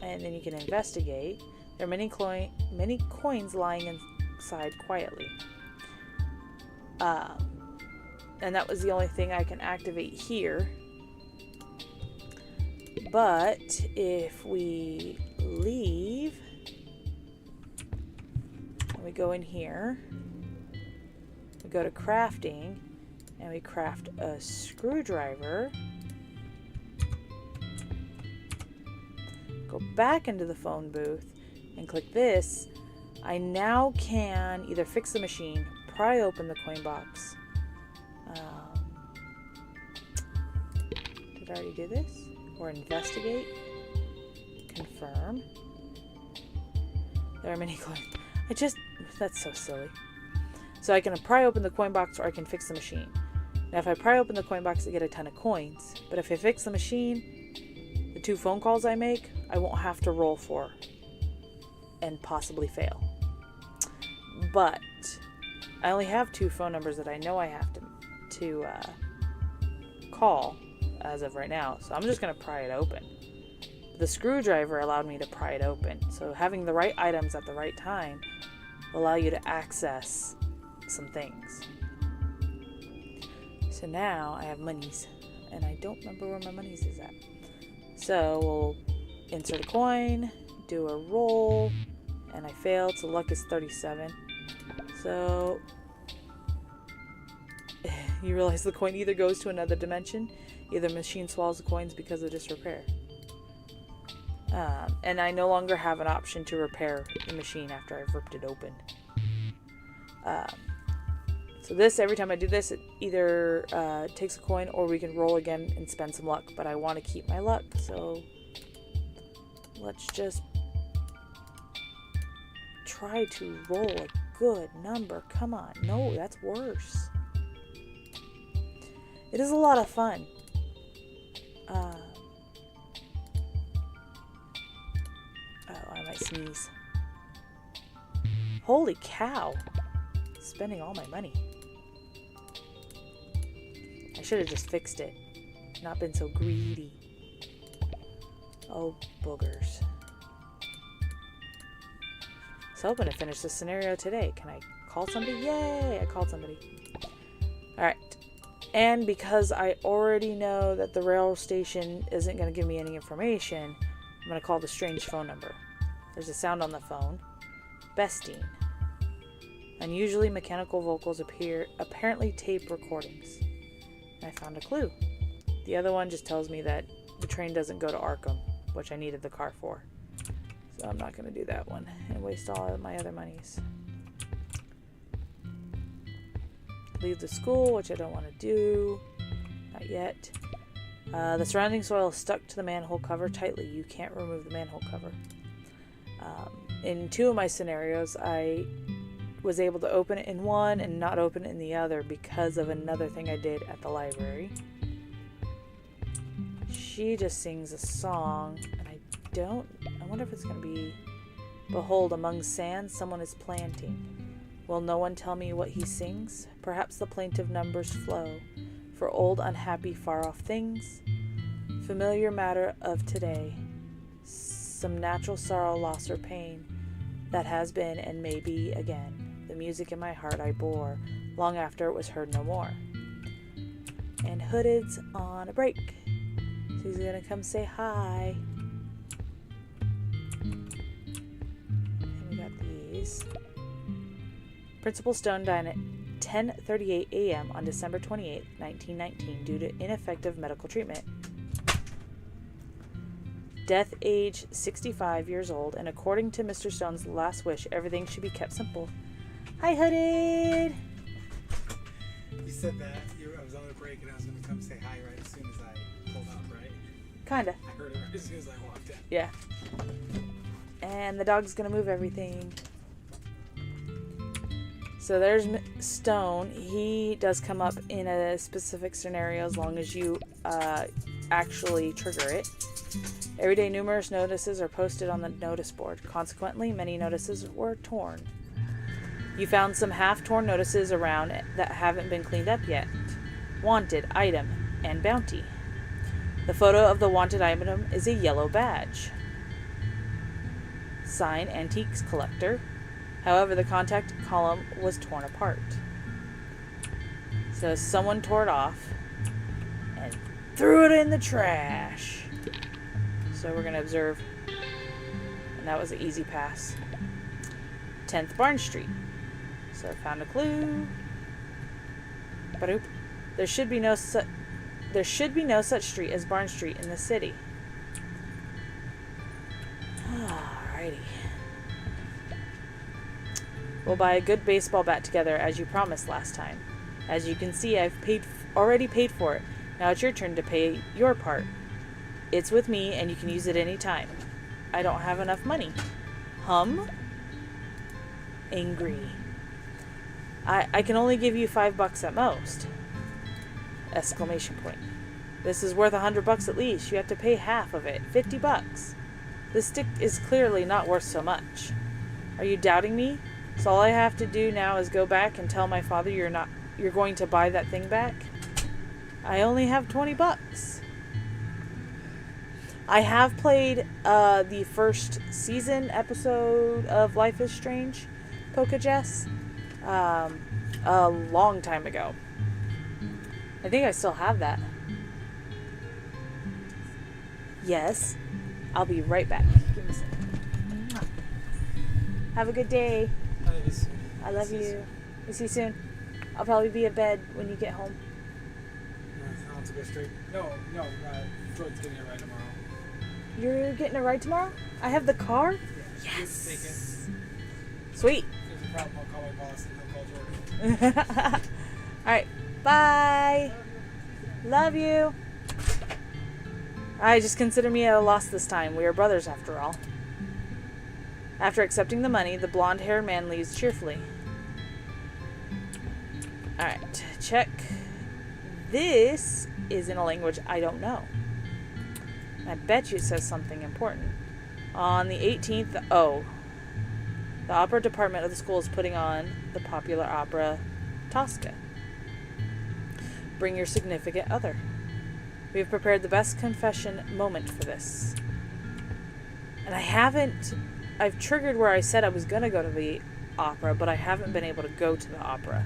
And then you can investigate. There are many coins lying inside quietly. And that was the only thing I can activate here. But if we leave, and we go in here, we go to crafting, and we craft a screwdriver, go back into the phone booth and click this, I now can either fix the machine, pry open the coin box. Did I already do this? Or investigate, confirm. There are many coins. That's so silly. So I can pry open the coin box, or I can fix the machine. Now if I pry open the coin box, I get a ton of coins. But if I fix the machine, the 2 phone calls I make, I won't have to roll for and possibly fail. But I only have 2 phone numbers that I know I have to call as of right now, so I'm just going to pry it open. The screwdriver allowed me to pry it open, so having the right items at the right time will allow you to access some things. So now I have monies, and I don't remember where my monies is at. So we'll insert a coin, do a roll, and I failed, so luck is 37. So you realize the coin either goes to another dimension, either machine swallows the coins because of disrepair. And I no longer have an option to repair the machine after I've ripped it open. So this, every time I do this, it either takes a coin, or we can roll again and spend some luck. But I want to keep my luck, so let's just try to roll a good number. Come on. No, that's worse. It is a lot of fun. I might sneeze. Holy cow. Spending all my money. I should have just fixed it. Not been so greedy. Oh, boogers. I was hoping to finish this scenario today. Can I call somebody? Yay! I called somebody. Alright. And because I already know that the rail station isn't going to give me any information, I'm going to call the strange phone number. There's a sound on the phone. Bestine. Unusually mechanical vocals apparently tape recordings. And I found a clue. The other one just tells me that the train doesn't go to Arkham, which I needed the car for. So I'm not going to do that one and waste all of my other monies. Leave the school, which I don't want to do. Not yet. The surrounding soil is stuck to the manhole cover tightly. You can't remove the manhole cover. In 2 of my scenarios, I was able to open it in one and not open it in the other because of another thing I did at the library. She just sings a song, and I wonder if it's going to be, behold, among sand someone is planting. Will no one tell me what he sings? Perhaps the plaintive numbers flow for old, unhappy, far-off things. Familiar matter of today. Some natural sorrow, loss, or pain that has been and may be again. The music in my heart I bore long after it was heard no more. And Hooded's on a break. So he's gonna come say hi. And we got these. Principal Stone died at 10:38 a.m. on December 28, 1919 due to ineffective medical treatment. Death age 65 years old, and according to Mr. Stone's last wish, everything should be kept simple. Hi, Hooded! You said that I was on a break and I was going to come say hi right as soon as I pulled up, right? Kinda. I heard it right as soon as I walked in. Yeah. And the dog's gonna move everything. So there's Stone. He does come up in a specific scenario as long as you actually trigger it. Every day, numerous notices are posted on the notice board. Consequently, many notices were torn. You found some half-torn notices around that haven't been cleaned up yet. Wanted, item, and bounty. The photo of the wanted item is a yellow badge. Sign, Antiques Collector. However, the contact column was torn apart. So someone tore it off and threw it in the trash. So we're going to observe. And that was an easy pass. 10th Barn Street. So found a clue. Ba-doop. There should be no such street as Barn Street in the city. Alrighty. We'll buy a good baseball bat together as you promised last time. As you can see, I've already paid for it. Now it's your turn to pay your part. It's with me and you can use it any time. I don't have enough money. Angry. I can only give you $5 at most. Exclamation point. This is worth $100 at least. You have to pay half of it. $50. This stick is clearly not worth so much. Are you doubting me? So all I have to do now is go back and tell my father you're going to buy that thing back? I only have $20. I have played the first season episode of Life is Strange, Poca Jess, a long time ago. I think I still have that. Yes. I'll be right back. Give me a second. Have a good day. I love you soon. I love you. We'll see you soon. I'll probably be in bed when you get home. I'll have to go straight. No, Floyd's getting a ride tomorrow. You're getting a ride tomorrow? I have the car? Yeah. Yes. Sweet. If there's a problem, I'll call my boss and he'll call Jordan. Alright. Bye. Love you. I just consider me at a loss this time. We are brothers after all. After accepting the money, the blonde-haired man leaves cheerfully. Alright, check. This is in a language I don't know. I bet you it says something important. On the 18th, the opera department of the school is putting on the popular opera Tosca. Bring your significant other. We have prepared the best confession moment for this. And I've triggered where I said I was going to go to the opera, but I haven't been able to go to the opera.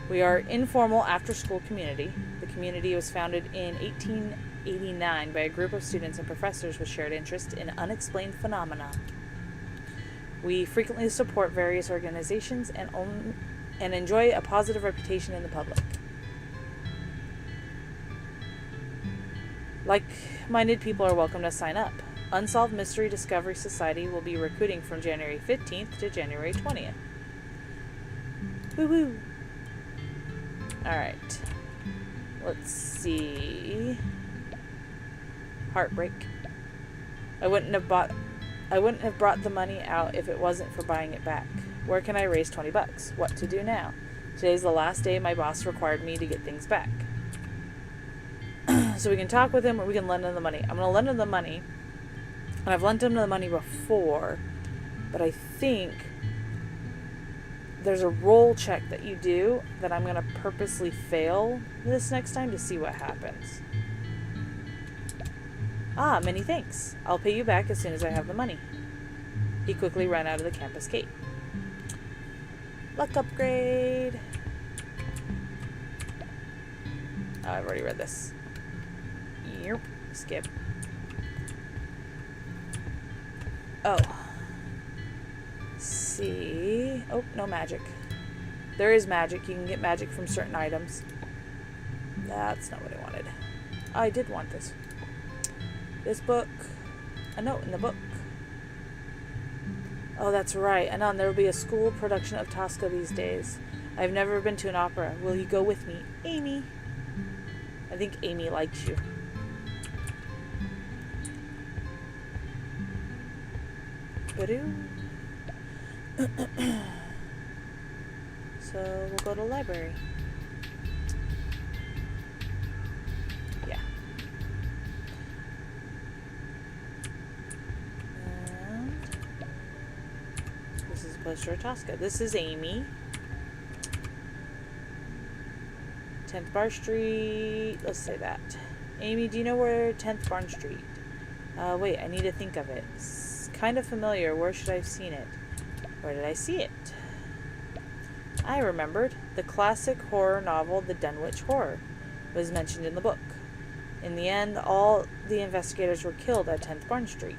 We are informal after-school community. The community was founded in 1889 by a group of students and professors with shared interest in unexplained phenomena. We frequently support various organizations and enjoy a positive reputation in the public. Like-minded people are welcome to sign up. Unsolved Mystery Discovery Society will be recruiting from January 15th to January 20th. Woo-hoo! Alright. Let's see. Heartbreak. I wouldn't have brought the money out if it wasn't for buying it back. Where can I raise $20? What to do now? Today's the last day my boss required me to get things back. So we can talk with him or we can lend him the money. I'm going to lend him the money. And I've lent him the money before. But I think there's a roll check that you do that I'm going to purposely fail this next time to see what happens. Many thanks. I'll pay you back as soon as I have the money. He quickly ran out of the campus gate. Luck upgrade. Oh, I've already read this. Yep. Skip. Oh. See. Oh, no magic. There is magic. You can get magic from certain items. That's not what I wanted. I did want this. This book. A note in the book. Oh, that's right. Anon, there will be a school production of Tosca these days. I've never been to an opera. Will you go with me? Amy. I think Amy likes you. Badoo. So we'll go to the library. Yeah. And this is a poster of Tosca. This is Amy. 10th Bar Street. Let's say that. Amy, do you know where 10th Barn Street? Wait, I need to think of it. It's kind of familiar. Where should I have seen it? Where did I see it? I remembered. The classic horror novel, The Dunwich Horror, was mentioned in the book. In the end, all the investigators were killed at 10th Barn Street.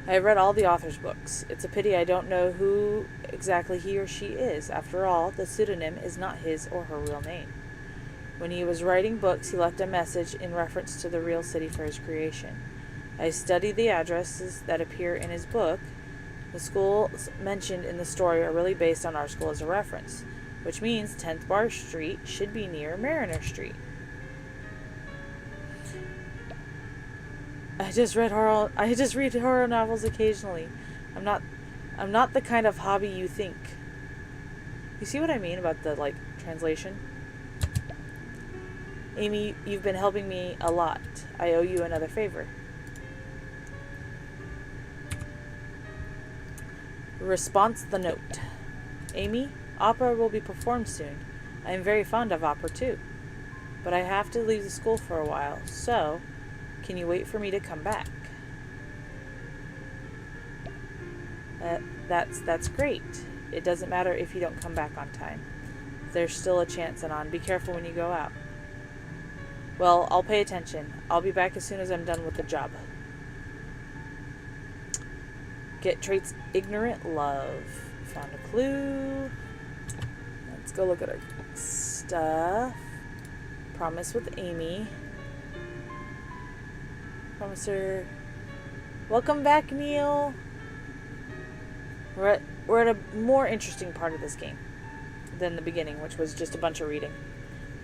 I have read all the author's books. It's a pity I don't know who exactly he or she is. After all, the pseudonym is not his or her real name. When he was writing books, he left a message in reference to the real city for his creation. I studied the addresses that appear in his book. The schools mentioned in the story are really based on our school as a reference, which means 10th Bar Street should be near Mariner Street. I just read horror novels occasionally. I'm not the kind of hobby you think. You see what I mean about the translation? Amy, you've been helping me a lot. I owe you another favor. Response the note. Amy, opera will be performed soon. I am very fond of opera too. But I have to leave the school for a while, so can you wait for me to come back? That's great. It doesn't matter if you don't come back on time. There's still a chance, Anon. Be careful when you go out. Well, I'll pay attention. I'll be back as soon as I'm done with the job. Get traits ignorant love. Found a clue. Let's go look at our stuff. Promise with Amy. Promise her. Welcome back, Neil. We're at a more interesting part of this game than the beginning, which was just a bunch of reading.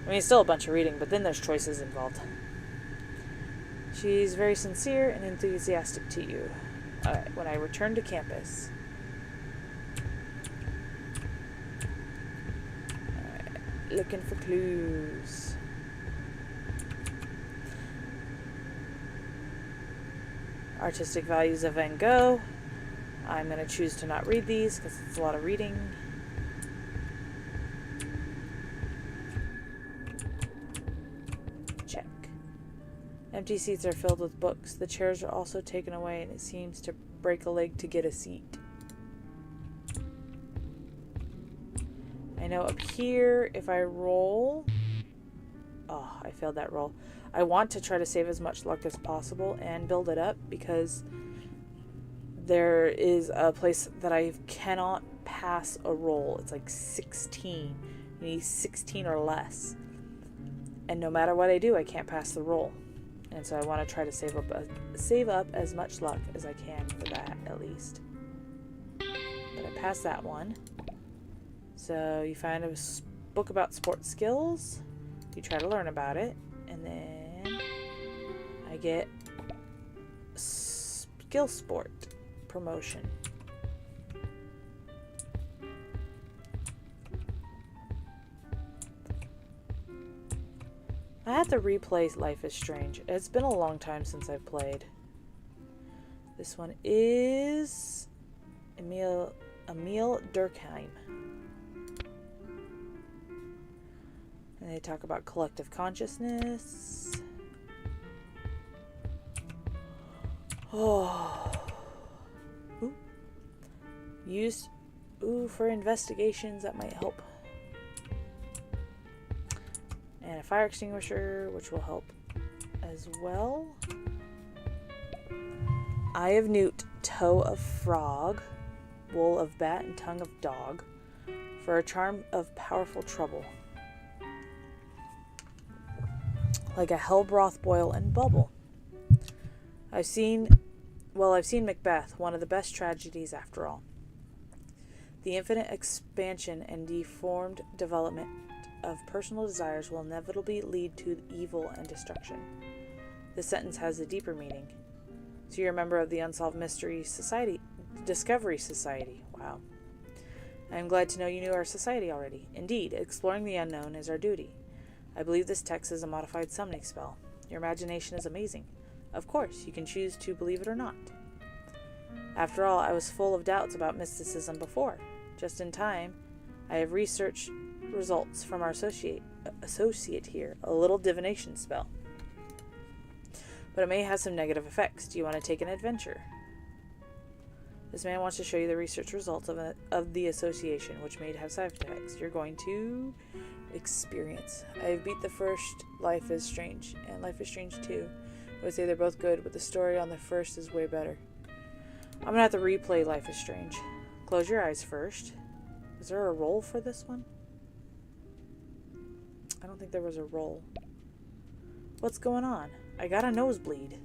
I mean, it's still a bunch of reading, but then there's choices involved. She's very sincere and enthusiastic to you. Alright, when I return to campus. Alright, looking for clues. Artistic values of Van Gogh. I'm going to choose to not read these because it's a lot of reading. Check. Empty seats are filled with books. The chairs are also taken away, and it seems to break a leg to get a seat. I know up here, if I roll... Oh, I failed that roll. I want to try to save as much luck as possible and build it up because there is a place that I cannot pass a roll. It's like 16. You need 16 or less. And no matter what I do, I can't pass the roll. And so I want to try to save up as much luck as I can for that, at least. But I passed that one. So you find a book about sports skills. You try to learn about it. And then I get skill sport promotion. I have to replay Life is Strange. It's been a long time since I've played. This one is Emil Durkheim. And they talk about collective consciousness. Oh. Ooh. Used for investigations that might help. And a fire extinguisher, which will help as well. Eye of newt, toe of frog, wool of bat, and tongue of dog. For a charm of powerful trouble. Like a hell broth boil and bubble. I've seen Macbeth, one of the best tragedies after all. The infinite expansion and deformed development of personal desires will inevitably lead to evil and destruction. This sentence has a deeper meaning. So you're a member of the Unsolved Mystery Society, Discovery Society. Wow. I am glad to know you knew our society already. Indeed, exploring the unknown is our duty. I believe this text is a modified summoning spell. Your imagination is amazing. Of course, you can choose to believe it or not. After all, I was full of doubts about mysticism before. Just in time, I have researched results from our associate here, a little divination spell. But it may have some negative effects. Do you want to take an adventure? This man wants to show you the research results of the association, which may have side effects. You're going to experience. I have beat the first Life is Strange, and Life is Strange 2. I would say they're both good, but the story on the first is way better. I'm going to have to replay Life is Strange. Close your eyes first. Is there a roll for this one? I don't think there was a roll. What's going on? I got a nosebleed.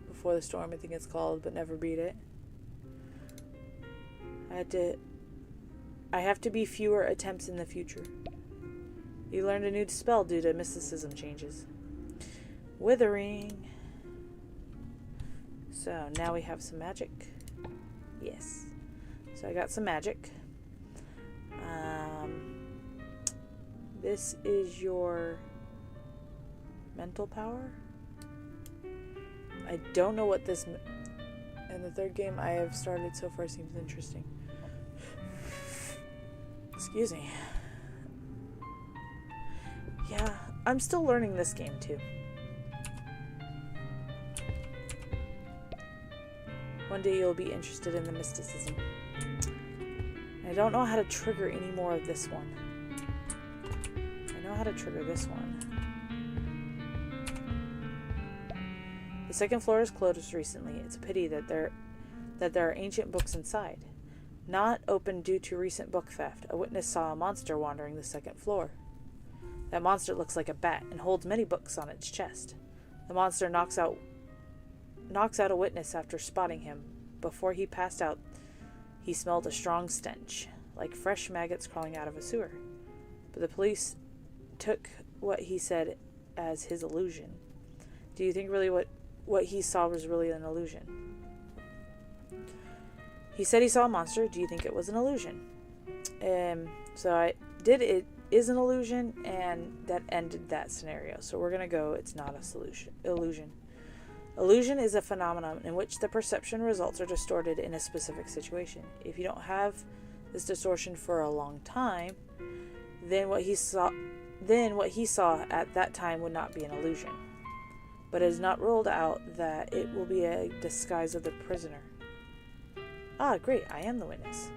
Before the Storm, I think it's called, but never beat it. I have to be fewer attempts in the future. You learned a new spell due to mysticism changes. Withering. So now we have some magic. Yes. So I got some magic. This is your mental power. I don't know what this... And the third game I have started so far seems interesting. Excuse me. Yeah, I'm still learning this game too. One day you'll be interested in the mysticism. I don't know how to trigger any more of this one. I know how to trigger this one. The second floor is closed recently. It's a pity that there are ancient books inside. Not open due to recent book theft. A witness saw a monster wandering the second floor. That monster looks like a bat and holds many books on its chest. The monster knocks out a witness after spotting him. Before he passed out, he smelled a strong stench, like fresh maggots crawling out of a sewer. But the police took what he said as his illusion. Do you think really what he saw was really an illusion? He said he saw a monster. Do you think it was an illusion? It is an illusion, and that ended that scenario. So we're going to go, it's not a illusion. Illusion is a phenomenon in which the perception results are distorted in a specific situation. If you don't have this distortion for a long time, then what he saw at that time would not be an illusion. But it is not ruled out that it will be a disguise of the prisoner. Ah, great, I am the witness.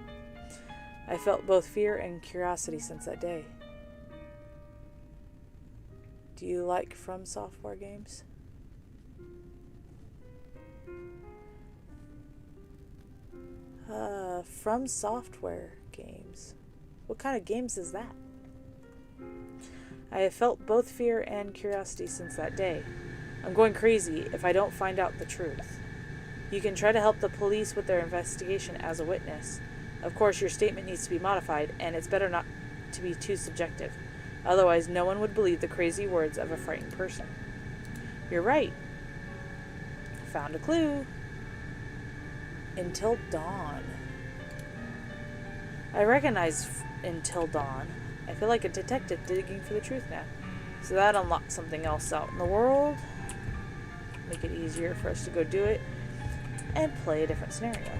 I felt both fear and curiosity since that day. Do you like From Software games? From Software games. What kind of games is that? I have felt both fear and curiosity since that day. I'm going crazy if I don't find out the truth. You can try to help the police with their investigation as a witness. Of course, your statement needs to be modified, and it's better not to be too subjective. Otherwise, no one would believe the crazy words of a frightened person. You're right. Found a clue. Until Dawn. I recognize Until Dawn. I feel like a detective digging for the truth now. So that unlocks something else out in the world. Make it easier for us to go do it. And play a different scenario.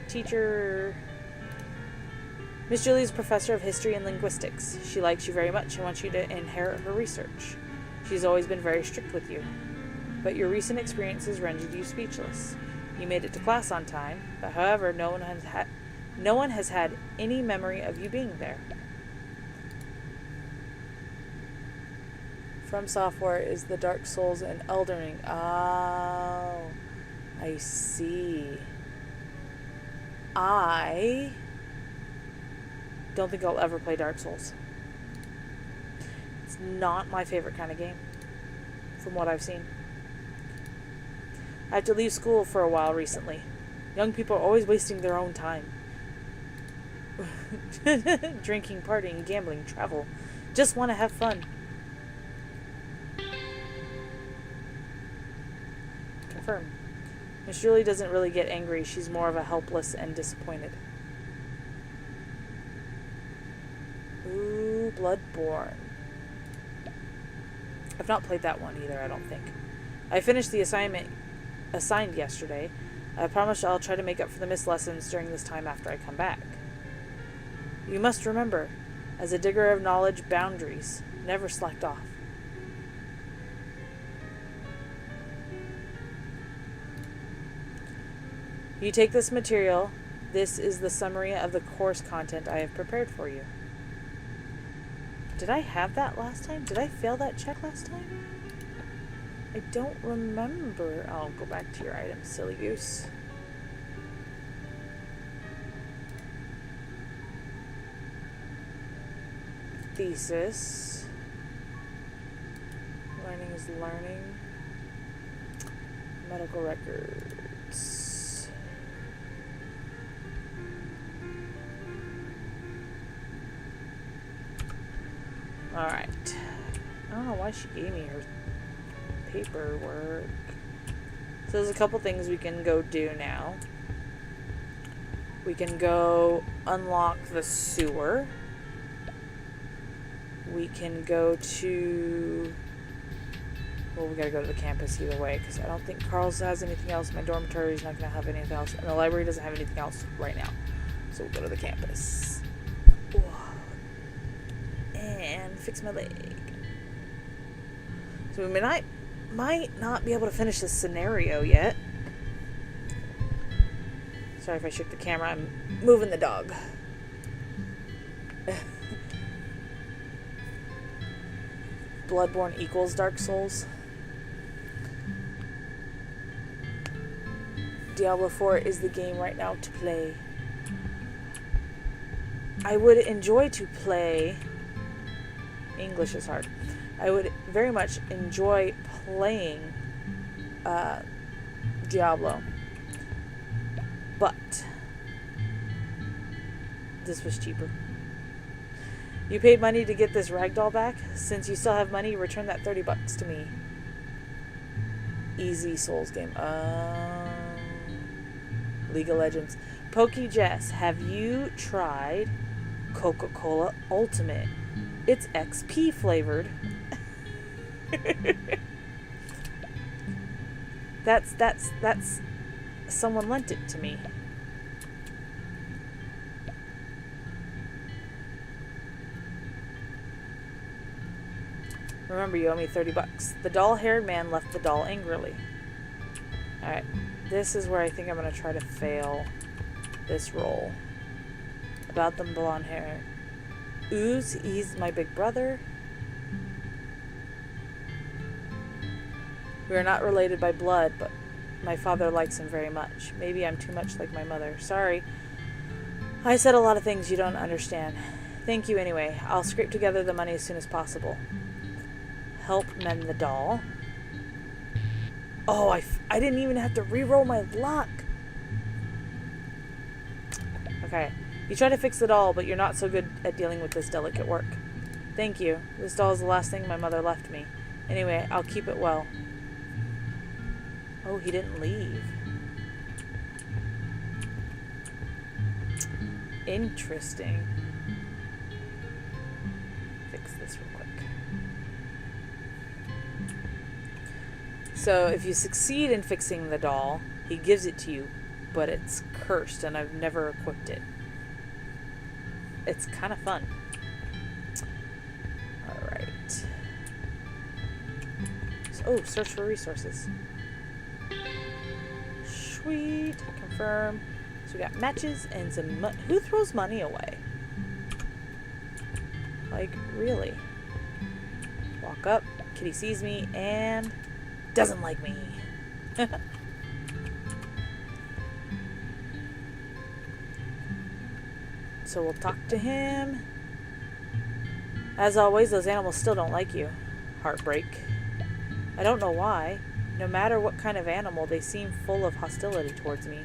Teacher... Miss Julie is professor of history and linguistics. She likes you very much and wants you to inherit her research. She's always been very strict with you. But your recent experiences rendered you speechless. You made it to class on time, but however, no one has had any memory of you being there. From Software is the Dark Souls and Elden Ring. Oh, I see. I don't think I'll ever play Dark Souls. It's not my favorite kind of game, from what I've seen. I had to leave school for a while recently. Young people are always wasting their own time. Drinking, partying, gambling, travel. Just want to have fun. Confirm. Miss Julie doesn't really get angry. She's more of a helpless and disappointed. Ooh, Bloodborne. I've not played that one either, I don't think. I finished the assignment assigned yesterday. I promise I'll try to make up for the missed lessons during this time after I come back. You must remember, as a digger of knowledge, boundaries never slacked off. You take this material. This is the summary of the course content I have prepared for you. Did I have that last time? Did I fail that check last time? I don't remember. I'll go back to your item, silly goose. Thesis. Learning is learning. Medical records. Alright. I don't know why she gave me her paperwork. So there's a couple things we can go do now. We can go unlock the sewer. We can go to... Well, we gotta go to the campus either way, because I don't think Carl's has anything else. My dormitory is not gonna have anything else. And the library doesn't have anything else right now. So we'll go to the campus. And fix my leg. So we might not be able to finish this scenario yet. Sorry if I shook the camera. I'm moving the dog. Bloodborne equals Dark Souls. Diablo 4 is the game right now to play. I would enjoy to play... English is hard. I would very much enjoy playing Diablo. But this was cheaper. You paid money to get this ragdoll back? Since you still have money, return that $30 to me. Easy Souls game. League of Legends. Pokey Jess, have you tried Coca-Cola Ultimate? It's XP flavored. That's someone lent it to me. Remember, you owe me $30. The doll-haired man left the doll angrily. Alright, this is where I think I'm gonna try to fail this roll. About the blonde hair. Ooze, he's my big brother. We are not related by blood, but my father likes him very much. Maybe I'm too much like my mother. Sorry. I said a lot of things you don't understand. Thank you anyway. I'll scrape together the money as soon as possible. Help mend the doll. Oh, I didn't even have to re-roll my luck. Okay. You try to fix the doll, but you're not so good at dealing with this delicate work. Thank you. This doll is the last thing my mother left me. Anyway, I'll keep it well. Oh, he didn't leave. Interesting. Fix this real quick. So, if you succeed in fixing the doll, he gives it to you, but it's cursed and I've never equipped it. It's kind of fun. Alright. Oh, search for resources. Sweet. Confirm. So we got matches and some money. Who throws money away? Like, really? Walk up. Kitty sees me and doesn't like me. So we'll talk to him. As always, those animals still don't like you. Heartbreak. I don't know why. No matter what kind of animal, they seem full of hostility towards me.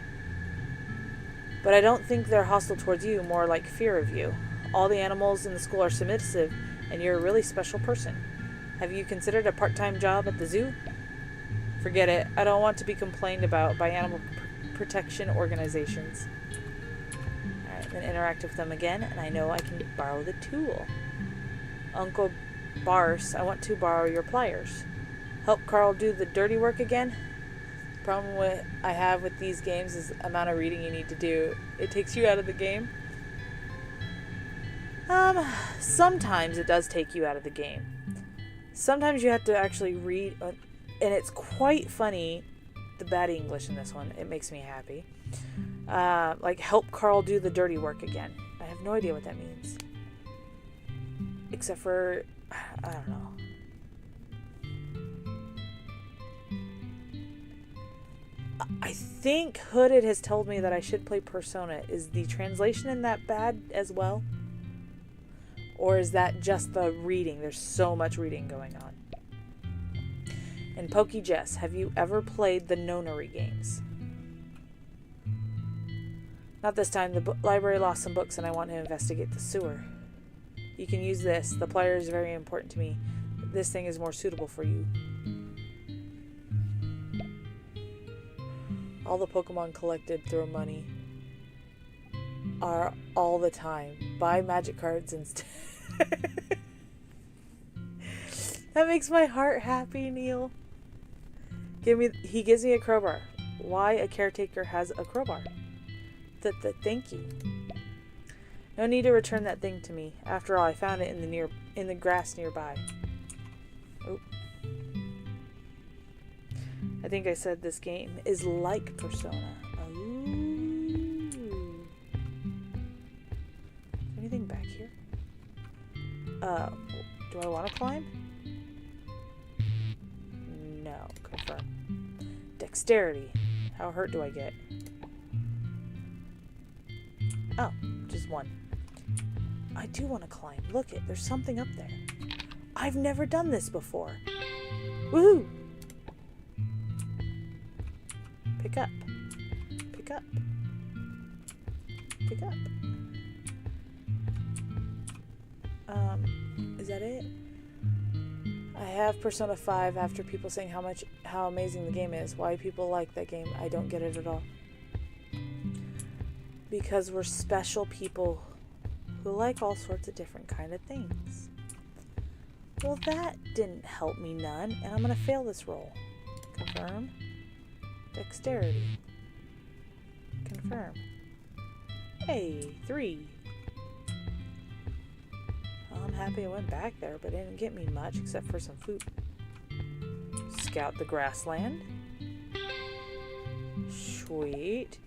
But I don't think they're hostile towards you, more like fear of you. All the animals in the school are submissive, and you're a really special person. Have you considered a part-time job at the zoo? Forget it. I don't want to be complained about by animal protection organizations. Alright, then interact with them again, and I know I can borrow the tool. Uncle Bars, I want to borrow your pliers. Help Carl do the dirty work again? The problem I have with these games is the amount of reading you need to do. It takes you out of the game. Sometimes it does take you out of the game. Sometimes you have to actually read, and it's quite funny, the bad English in this one. It makes me happy. Like, help Carl do the dirty work again. I have no idea what that means. Except for, I don't know. I think Hooded has told me that I should play Persona. Is the translation in that bad as well? Or is that just the reading? There's so much reading going on. And Pokey Jess, have you ever played the Nonary games? Not this time. The library lost some books and I want to investigate the sewer. You can use this. The plier is very important to me. This thing is more suitable for you. All the Pokemon collected through money are all the time. Buy magic cards instead. That makes my heart happy, Neil. He gives me a crowbar. Why a caretaker has a crowbar? Thank you. No need to return that thing to me. After all, I found it in the grass nearby. Oh. I think I said this game is like Persona. Ooh. Anything back here? Do I want to climb? No. Confirm. Dexterity. How hurt do I get? Oh, just one. I do want to climb. Look it, there's something up there. I've never done this before. Woohoo! Pick up. Pick up. Pick up. Is that it? I have Persona 5 after people saying how amazing the game is. Why people like that game, I don't get it at all. Because we're special people who like all sorts of different kind of things. Well, that didn't help me none, and I'm going to fail this roll. Confirm. Dexterity. Confirm. Hey, 3. Well, I'm happy I went back there, but it didn't get me much except for some food. Scout the grassland. Sweet.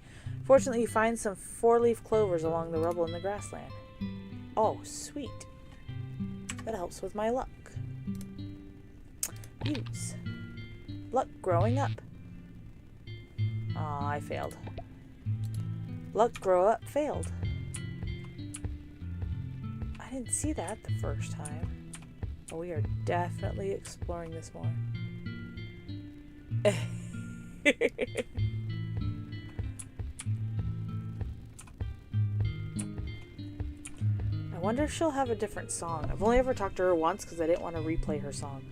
Fortunately, you find some 4-leaf clovers along the rubble in the grassland. Oh, sweet. That helps with my luck. Use. Luck growing up. Aw, I failed. Luck grow up failed. I didn't see that the first time. But we are definitely exploring this more. I wonder if she'll have a different song. I've only ever talked to her once because I didn't want to replay her song.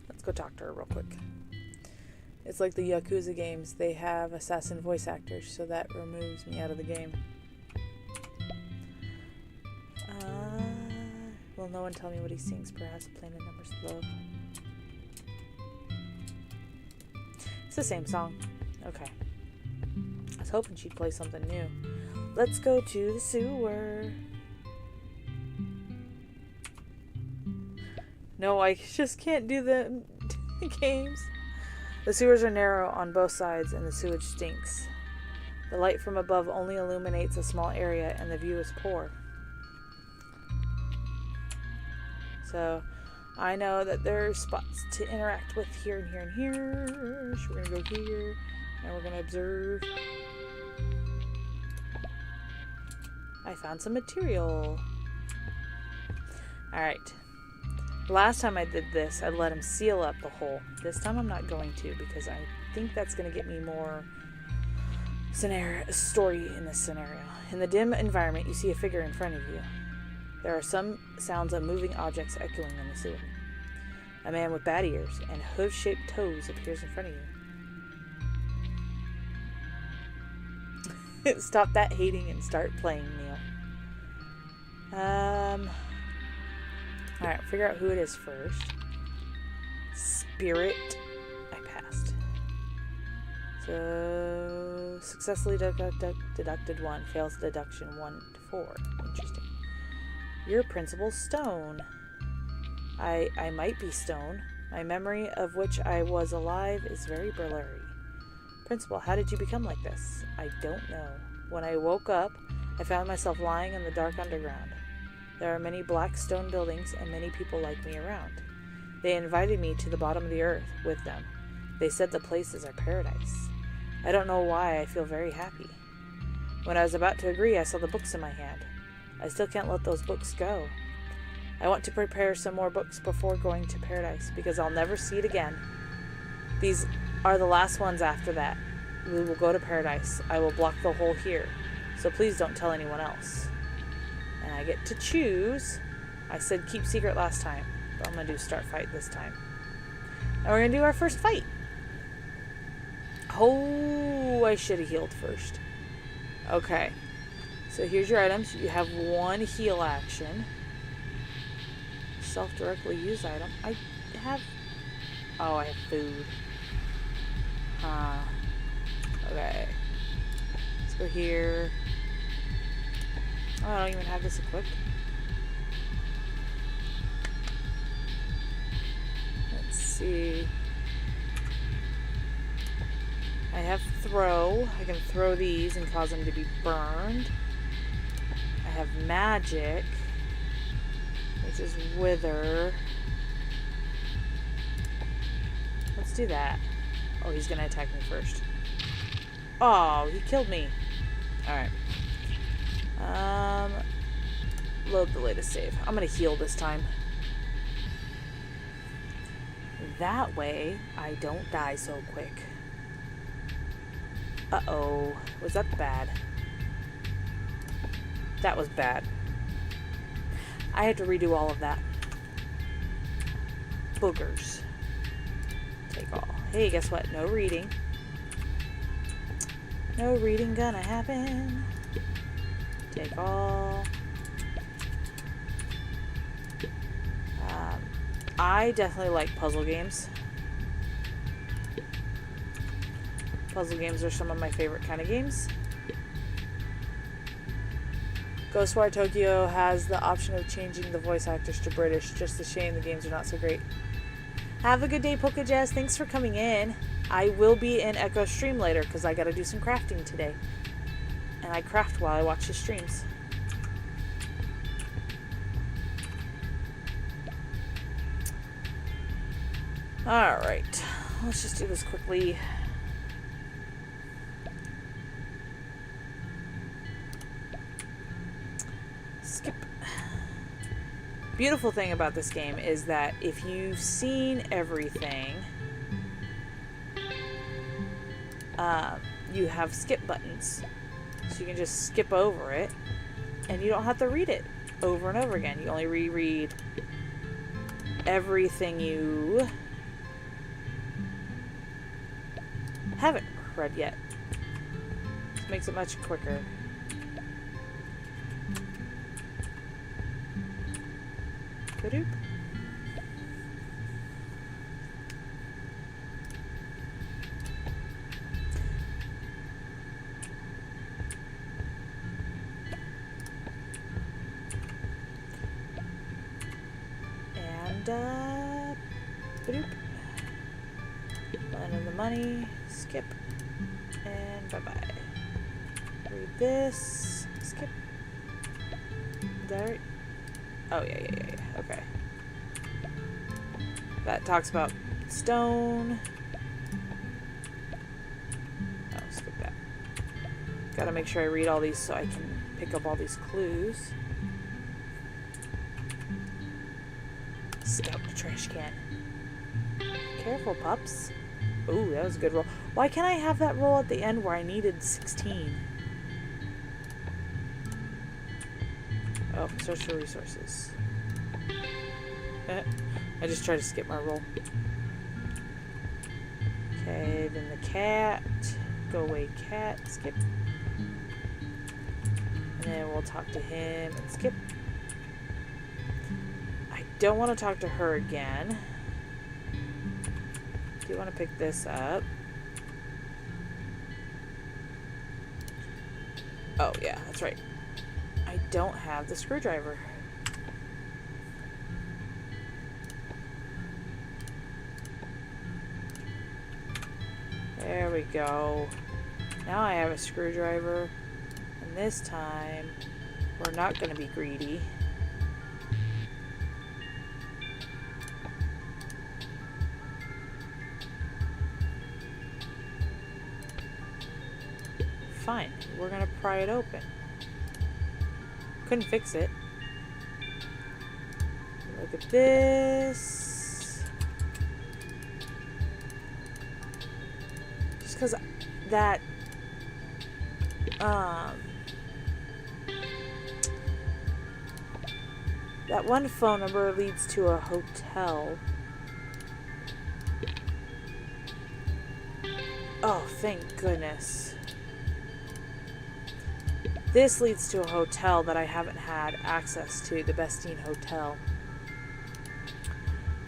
Let's go talk to her real quick. It's like the Yakuza games. They have assassin voice actors, so that removes me out of the game. Will no one tell me what he sings? Perhaps a Planet Numbers Love. It's the same song. Okay. I was hoping she'd play something new. Let's go to the sewer. No, I just can't do the games. The sewers are narrow on both sides and the sewage stinks. The light from above only illuminates a small area and the view is poor. So, I know that there are spots to interact with here and here and here. So we're going to go here and we're going to observe. I found some material. Alright. Last time I did this, I let him seal up the hole. This time I'm not going to, because I think that's going to get me more story in this scenario. In the dim environment, you see a figure in front of you. There are some sounds of moving objects echoing in the ceiling. A man with bat ears and hoof-shaped toes appears in front of you. Stop that hating and start playing, Neil. Alright, figure out who it is first. Spirit. I passed. So, successfully deducted 1. Fails deduction 1 to 4. Interesting. You're Principal Stone. I might be Stone. My memory of which I was alive is very blurry. Principal, how did you become like this? I don't know. When I woke up, I found myself lying in the dark underground. There are many black stone buildings and many people like me around. They invited me to the bottom of the earth with them. They said the place is our paradise. I don't know why I feel very happy. When I was about to agree, I saw the books in my hand. I still can't let those books go. I want to prepare some more books before going to paradise, because I'll never see it again. These are the last ones after that. We will go to paradise. I will block the hole here, so please don't tell anyone else. And I get to choose. I said keep secret last time, but I'm going to do start fight this time. And we're going to do our first fight. Oh, I should have healed first. Okay. So here's your items. You have 1 heal action. Self-directly use item. I have food. Okay. Let's go here. Oh, I don't even have this equipped. Let's see. I have throw. I can throw these and cause them to be burned. I have magic, which is wither. Let's do that. Oh, he's gonna attack me first. Oh, he killed me. Alright. Load the latest save. I'm gonna heal this time. That way, I don't die so quick. Uh-oh. Was that bad? That was bad. I had to redo all of that. Boogers. Take all. Hey, guess what? No reading. No reading gonna happen. Take all. I definitely like puzzle games. Puzzle games are some of my favorite kind of games. Ghostwire Tokyo has the option of changing the voice actors to British. Just a shame the games are not so great. Have a good day, PokeJazz. Thanks for coming in. I will be in Echo stream later because I got to do some crafting today. And I craft while I watch his streams. Alright. Let's just do this quickly. Skip. Beautiful thing about this game is that if you've seen everything, you have skip buttons. So you can just skip over it and you don't have to read it over and over again. You only reread everything you haven't read yet. This makes it much quicker. Ba-doop. And ba-doop. Land in the money. Skip. And bye-bye. Read this. Skip. Is that right? Oh, yeah. Okay. That talks about stone. Oh, skip that. Gotta make sure I read all these so I can pick up all these clues. Scout. trash can. Careful, pups. Ooh, that was a good roll. Why can't I have that roll at the end where I needed 16? Oh, search for resources. I just tried to skip my roll. Okay, then the cat. Go away, cat. Skip. And then we'll talk to him and skip. I don't want to talk to her again. Do you want to pick this up? Oh, yeah, that's right. I don't have the screwdriver. There we go. Now I have a screwdriver. And this time, we're not going to be greedy. Fine, we're gonna pry it open. Couldn't fix it. Look at this. Just because that that one phone number leads to a hotel. Oh, thank goodness. This leads to a hotel that I haven't had access to, the Bestine Hotel.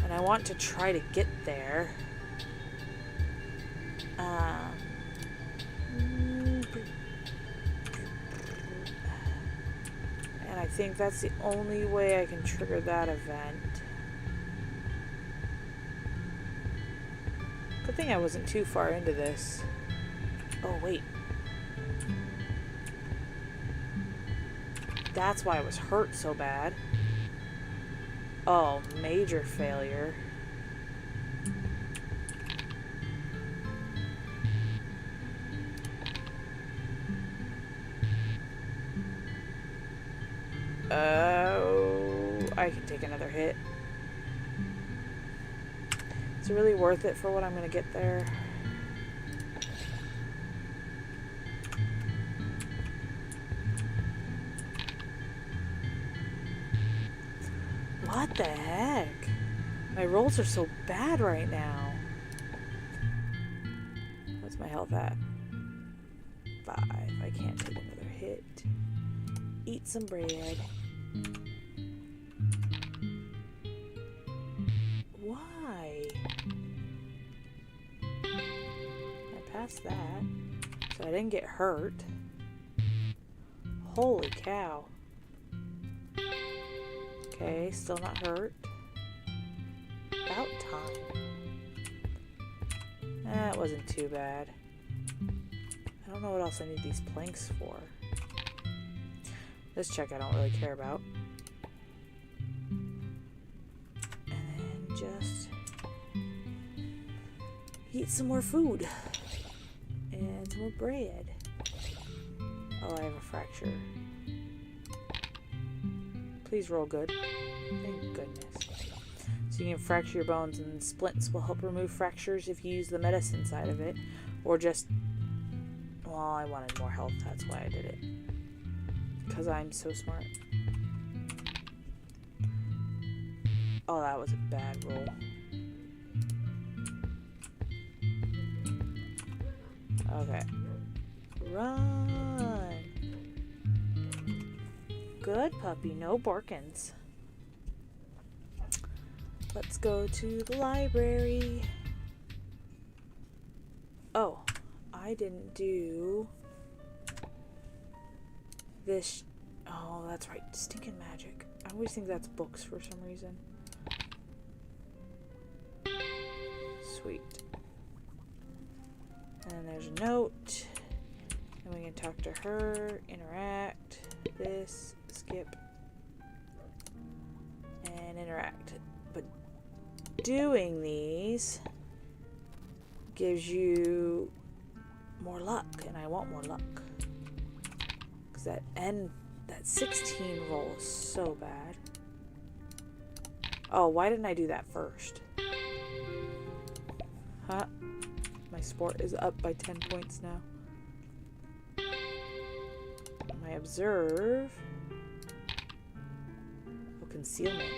And I want to try to get there. And I think that's the only way I can trigger that event. Good thing I wasn't too far into this. Oh, wait. That's why I was hurt so bad. Oh, major failure. Oh, I can take another hit. Is it really worth it for what I'm going to get there? What the heck? My rolls are so bad right now. What's my health at? 5. I can't take another hit. Eat some bread. Why? I passed that. So I didn't get hurt. Holy cow. Okay, still not hurt. About time. That wasn't too bad. I don't know what else I need these planks for. This check I don't really care about. And then just eat some more food. And some more bread. Oh, I have a fracture. Please roll good. Thank goodness. So you can fracture your bones, and splints will help remove fractures if you use the medicine side of it. Or just... Well, I wanted more health, that's why I did it. Because I'm so smart. Oh, that was a bad roll. Okay. Run! Good puppy, no barkins. Let's go to the library. Oh, I didn't do this. Oh, that's right, stinking magic. I always think that's books for some reason. Sweet. And there's a note. And we can talk to her, interact, this, skip, and interact. But doing these gives you more luck, and I want more luck. Because that 16 roll is so bad. Oh, why didn't I do that first? Huh? My sport is up by 10 points now. My observe. Oh, concealment.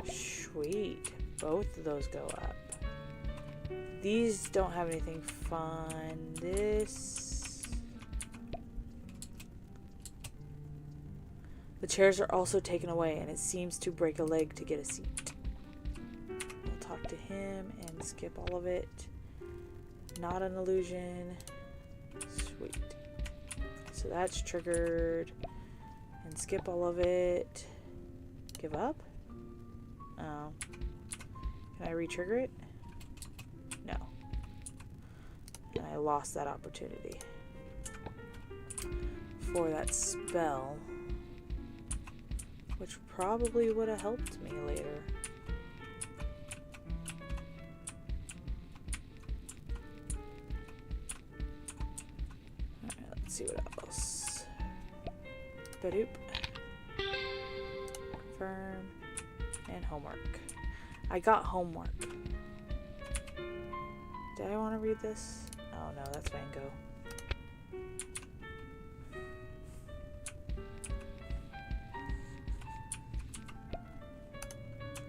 Sweet. Both of those go up. These don't have anything fun. This. The chairs are also taken away, and it seems to break a leg to get a seat. We'll talk to him and skip all of it. Not an illusion. Sweet. So that's triggered. And skip all of it. Give up? Oh. Can I re-trigger it? No. And I lost that opportunity for that spell, which probably would have helped me later. Alright, let's see what else. Badoop. Confirm. And homework. I got homework. Did I want to read this? Oh no, that's Van Gogh.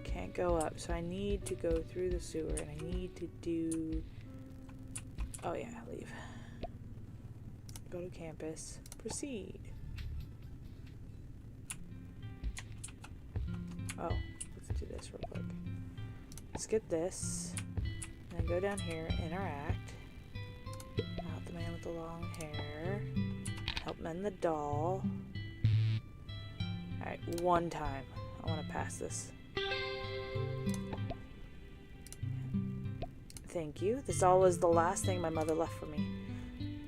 Can't go up, so I need to go through the sewer, and I need to do... Oh yeah, leave. Go to campus. Proceed. Oh, let's do this real quick. Let's get this. And then go down here, interact. Out the man with the long hair. Help mend the doll. Alright, one time. I want to pass this. Thank you. This doll was the last thing my mother left for me.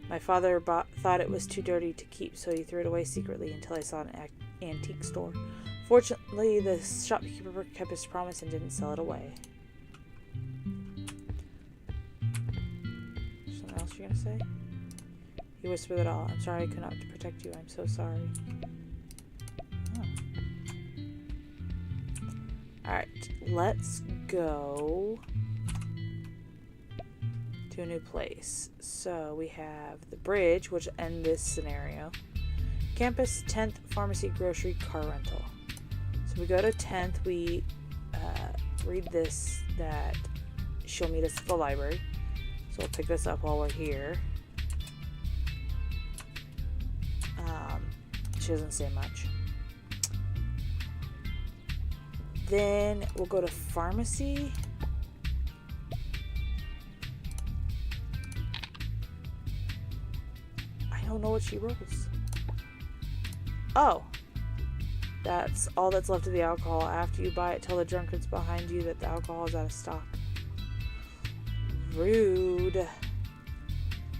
My father thought it was too dirty to keep, so he threw it away secretly until I saw an antique store. Fortunately, the shopkeeper kept his promise and didn't sell it away. Something else you're gonna say? He whispered it all. I'm sorry I could not protect you. I'm so sorry. Oh. Alright, let's go to a new place. So we have the bridge, which ends this scenario. Campus, 10th, pharmacy, grocery, car rental. So we go to 10th, we read this, that she'll meet us at the library. So we'll pick this up while we're here. She doesn't say much. Then we'll go to pharmacy. I don't know what she rolls. Oh. That's all that's left of the alcohol. After you buy it, tell the drunkards behind you that the alcohol is out of stock. Rude.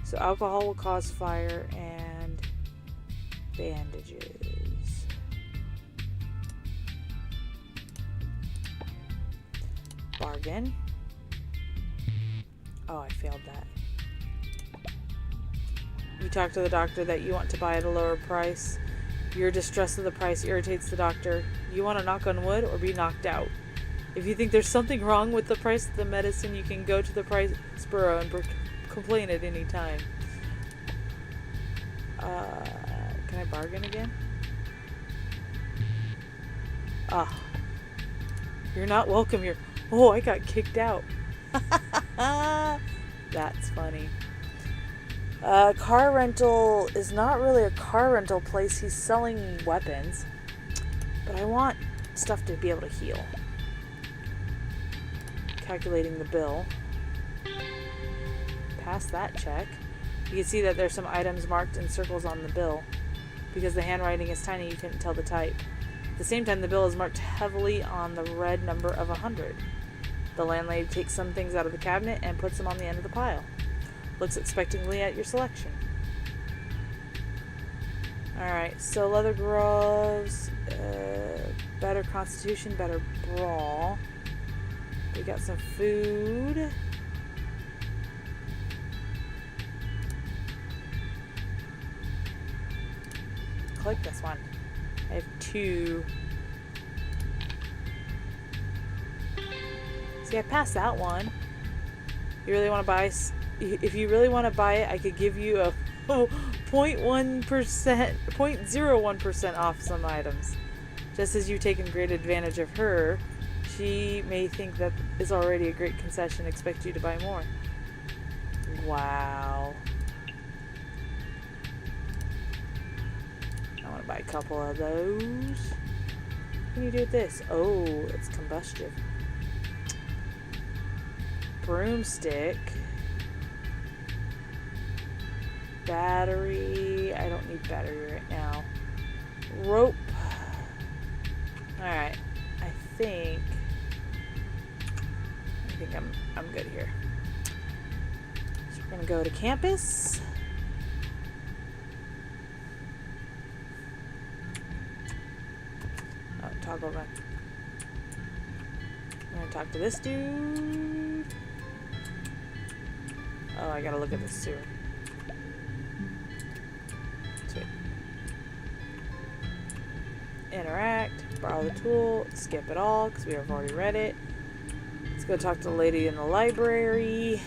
So alcohol will cause fire and bandages. Bargain. Oh, I failed that. You talk to the doctor that you want to buy at a lower price. Your distrust of the price irritates the doctor. You want to knock on wood or be knocked out. If you think there's something wrong with the price of the medicine, you can go to the price bureau and complain at any time. Can I bargain again? Ah. You're not welcome here. Oh, I got kicked out. That's funny. Car rental is not really a car rental place. He's selling weapons. But I want stuff to be able to heal. Calculating the bill. Pass that check. You can see that there's some items marked in circles on the bill. Because the handwriting is tiny, you couldn't tell the type. At the same time, the bill is marked heavily on the red number of 100. The landlady takes some things out of the cabinet and puts them on the end of the pile. Looks expectantly at your selection. Alright, so leather gloves, better constitution, better brawl. We got some food. Click this one. I have 2. See, I passed that one. You really want to buy... If you really want to buy it, I could give you a 0.1%, 0.01% off some items. Just as you've taken great advantage of her, she may think that is already a great concession and expect you to buy more. Wow. I want to buy a couple of those. What can you do with this? Oh, it's combustive. Broomstick. Battery. I don't need battery right now. Rope. Alright. I think I'm good here. So we're gonna go to campus. Oh, toggle run. I'm gonna talk to this dude. Oh, I gotta look at the sewer. Sweet. Interact, borrow the tool, skip it all because we have already read it. Let's go talk to the lady in the library.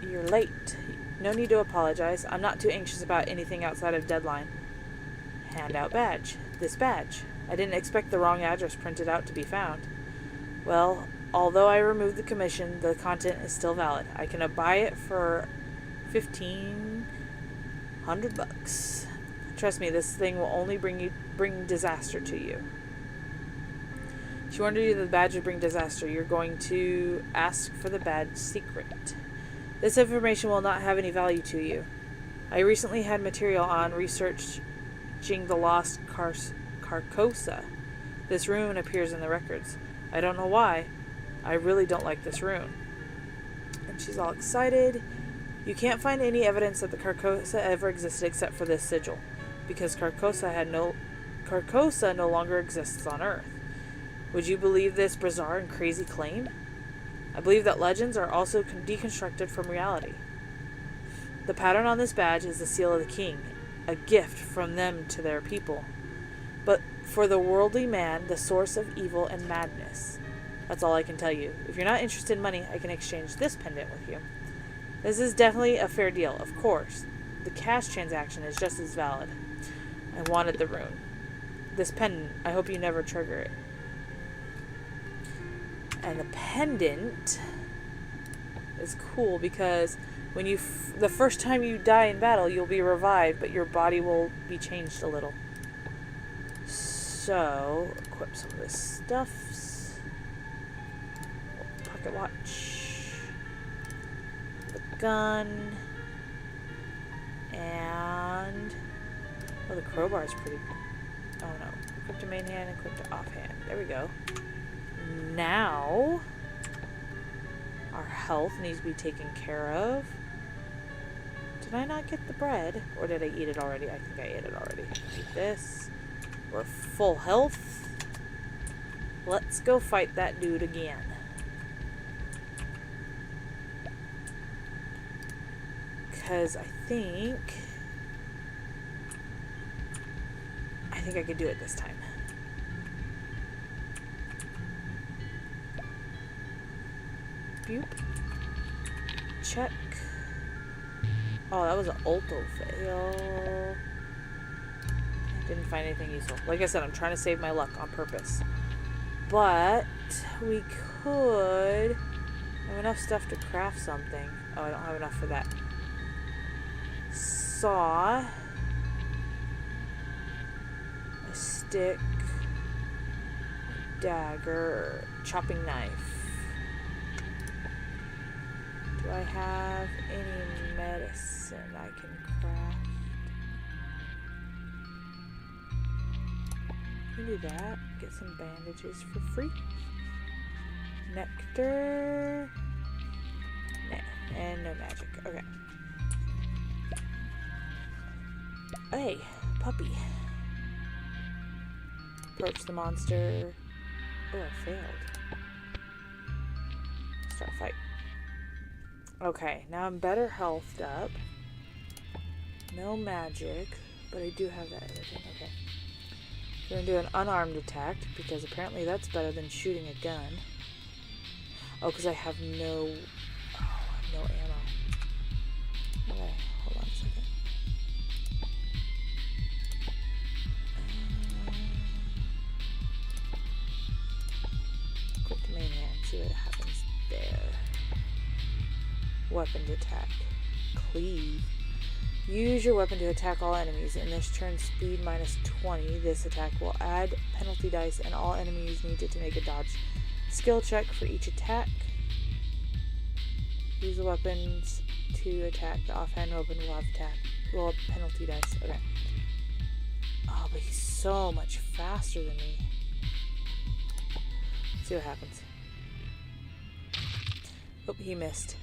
You're late. No need to apologize. I'm not too anxious about anything outside of deadline. Handout badge. This badge. I didn't expect the wrong address printed out to be found. Well, although I removed the commission, the content is still valid. I can buy it for $1,500. Trust me, this thing will only bring disaster to you. She warned you that the badge would bring disaster. You're going to ask for the badge secret. This information will not have any value to you. I recently had material on researching the lost Carcosa. This rune appears in the records. I don't know why. I really don't like this rune. And she's all excited. You can't find any evidence that the Carcosa ever existed except for this sigil, because Carcosa no longer exists on Earth. Would you believe this bizarre and crazy claim? I believe that legends are also deconstructed from reality. The pattern on this badge is the seal of the king, a gift from them to their people. But for the worldly man, the source of evil and madness. That's all I can tell you. If you're not interested in money, I can exchange this pendant with you. This is definitely a fair deal, of course. The cash transaction is just as valid. I wanted the rune. This pendant, I hope you never trigger it. And the pendant is cool because when the first time you die in battle, you'll be revived, but your body will be changed a little. So, equip some of this stuff. Pocket watch. The gun. And... oh, the crowbar is pretty... oh no. Equip to main hand, equip to offhand. There we go. Now, our health needs to be taken care of. Did I not get the bread? Or did I eat it already? I think I ate it already. Eat this. We're full health. Let's go fight that dude again. Because I think I could do it this time. Check. Oh, that was an ulto fail. Didn't find anything useful. Like I said, I'm trying to save my luck on purpose. But we could have enough stuff to craft something. Oh, I don't have enough for that. Saw. A stick. Dagger. Chopping knife. Do I have any medicine I can craft? Can do that. Get some bandages for free. Nectar. Nah, and no magic. Okay. Hey, puppy. Approach the monster. Oh, I failed. Start a fight. Okay, now I'm better healthed up. No magic, but I do have that other thing. Okay. We're going to do an unarmed attack, because apparently that's better than shooting a gun. Oh, because I have no... Oh, I have no ammo. Okay, hold on a second. Quick to main hand, see what happens there. Weapon to attack. Cleave. Use your weapon to attack all enemies. In this turn, speed minus 20. This attack will add penalty dice, and all enemies need to make a dodge skill check for each attack. Use the weapons to attack. The offhand weapon will have penalty dice. Okay. Oh, but he's so much faster than me. Let's see what happens. Oh, he missed.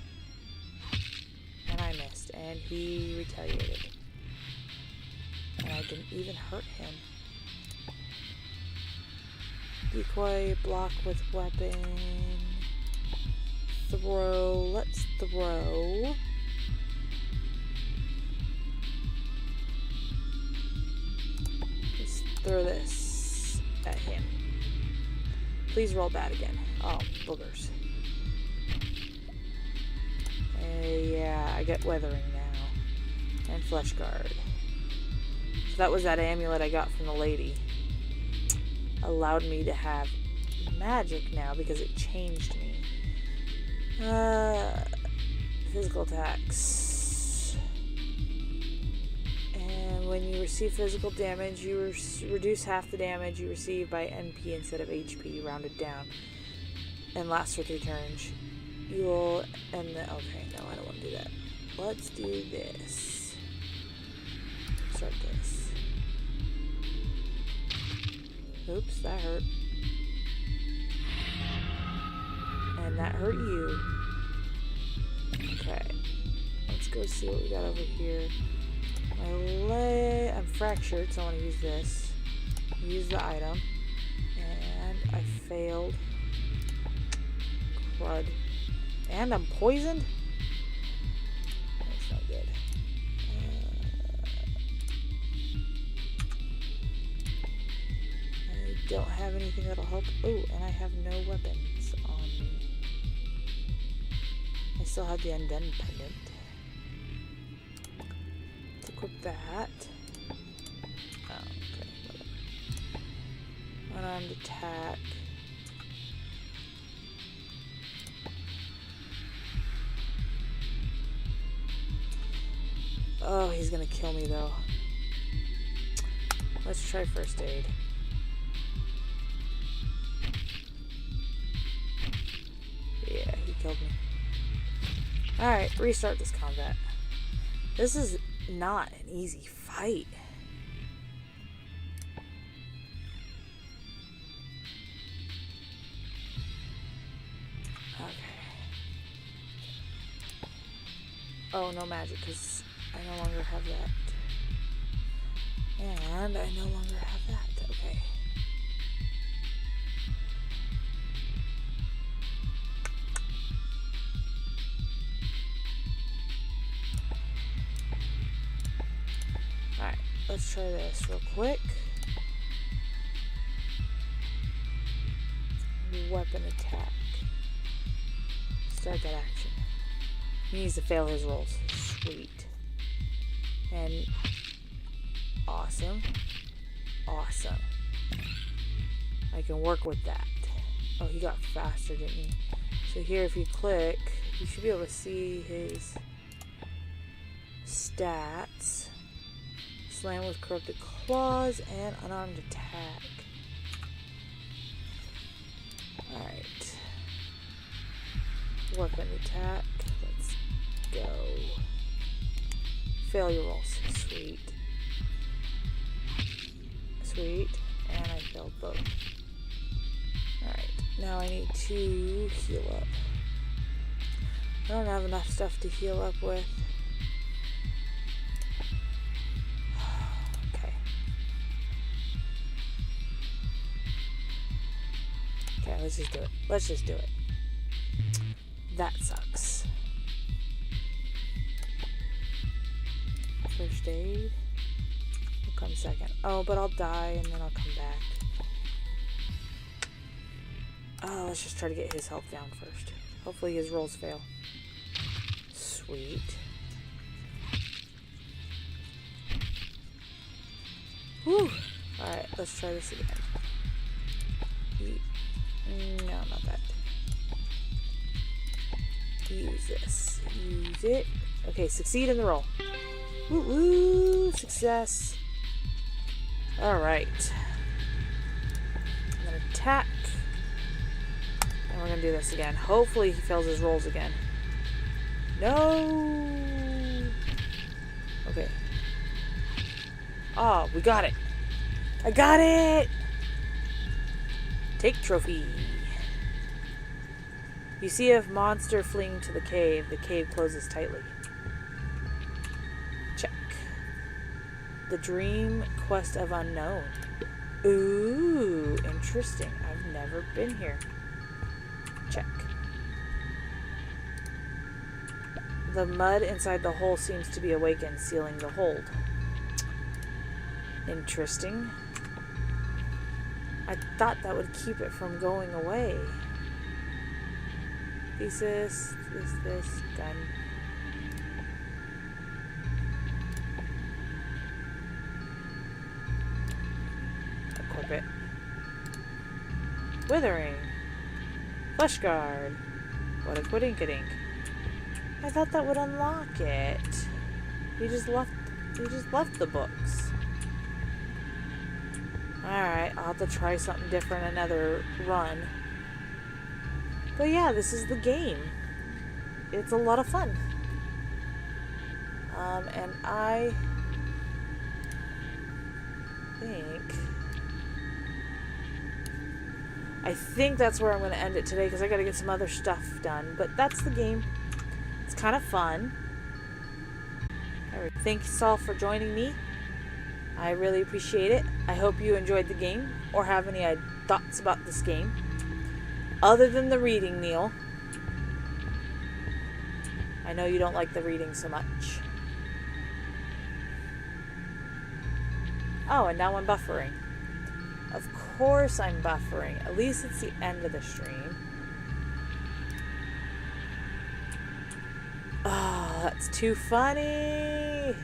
And I missed. And he retaliated. And I didn't even hurt him. Decoy, block with weapon. Throw. Let's throw. Let's throw this at him. Please roll bad again. Oh, boogers. Yeah, I get weathering now. And flesh guard. So that was that amulet I got from the lady. Allowed me to have magic now because it changed me. Physical attacks. And when you receive physical damage, you reduce half the damage you receive by NP instead of HP, rounded down. And lasts for 3 turns. You will end the... Okay, no, I don't want to do that. Let's do this. Start this. Oops, that hurt. And that hurt you. Okay. Let's go see what we got over here. My leg... I'm fractured, so I want to use this. Use the item. And I failed. Crud. And I'm poisoned? That's not good. I don't have anything that'll help. Oh, and I have no weapons on me. I still have the undone pendant. Let's equip that. Oh, okay, whatever. Unarmed attack. Oh, he's gonna kill me though. Let's try first aid. Yeah, he killed me. Alright, restart this combat. This is not an easy fight. Okay. Oh, no magic, because I no longer have that. And I no longer have that. Okay. Alright, let's try this real quick. Weapon attack. Start that action. He needs to fail his rolls. Sweet. And awesome. Awesome. I can work with that. Oh, he got faster, didn't he? So here, if you click, you should be able to see his stats. Slam with corrupted claws and unarmed attack. Alright. Weapon attack. Let's go. Failure rolls. Sweet. Sweet. And I failed both. Alright. Now I need to heal up. I don't have enough stuff to heal up with. Okay. Okay, let's just do it. Let's just do it. That sucks. First aid will come second. Oh, but I'll die and then I'll come back. Oh, let's just try to get his health down first. Hopefully his rolls fail. Sweet. Whew. Alright, let's try this again. No, not that. Use this. Use it. Okay, succeed in the roll. Woo woo! Success. Alright. I'm gonna attack. And we're gonna do this again. Hopefully he fails his rolls again. No! Okay. Oh, we got it! I got it! Take trophy. You see a monster fleeing to the cave. The cave closes tightly. Check. The Dream Quest of Unknown. Ooh, interesting. I've never been here. Check. The mud inside the hole seems to be awakened, sealing the hold. Interesting. I thought that would keep it from going away. Thesis, this, gun. Equip it. Withering. Flesh guard. What a quidinkadink. I thought that would unlock it. He just left the books. Alright, I'll have to try something different another run. But yeah, this is the game. It's a lot of fun. And I think that's where I'm going to end it today because I got to get some other stuff done. But that's the game. It's kind of fun. Thanks all for joining me. I really appreciate it. I hope you enjoyed the game or have any thoughts about this game. Other than the reading, Neil. I know you don't like the reading so much. Oh, and now I'm buffering. Of course I'm buffering. At least it's the end of the stream. Oh, that's too funny.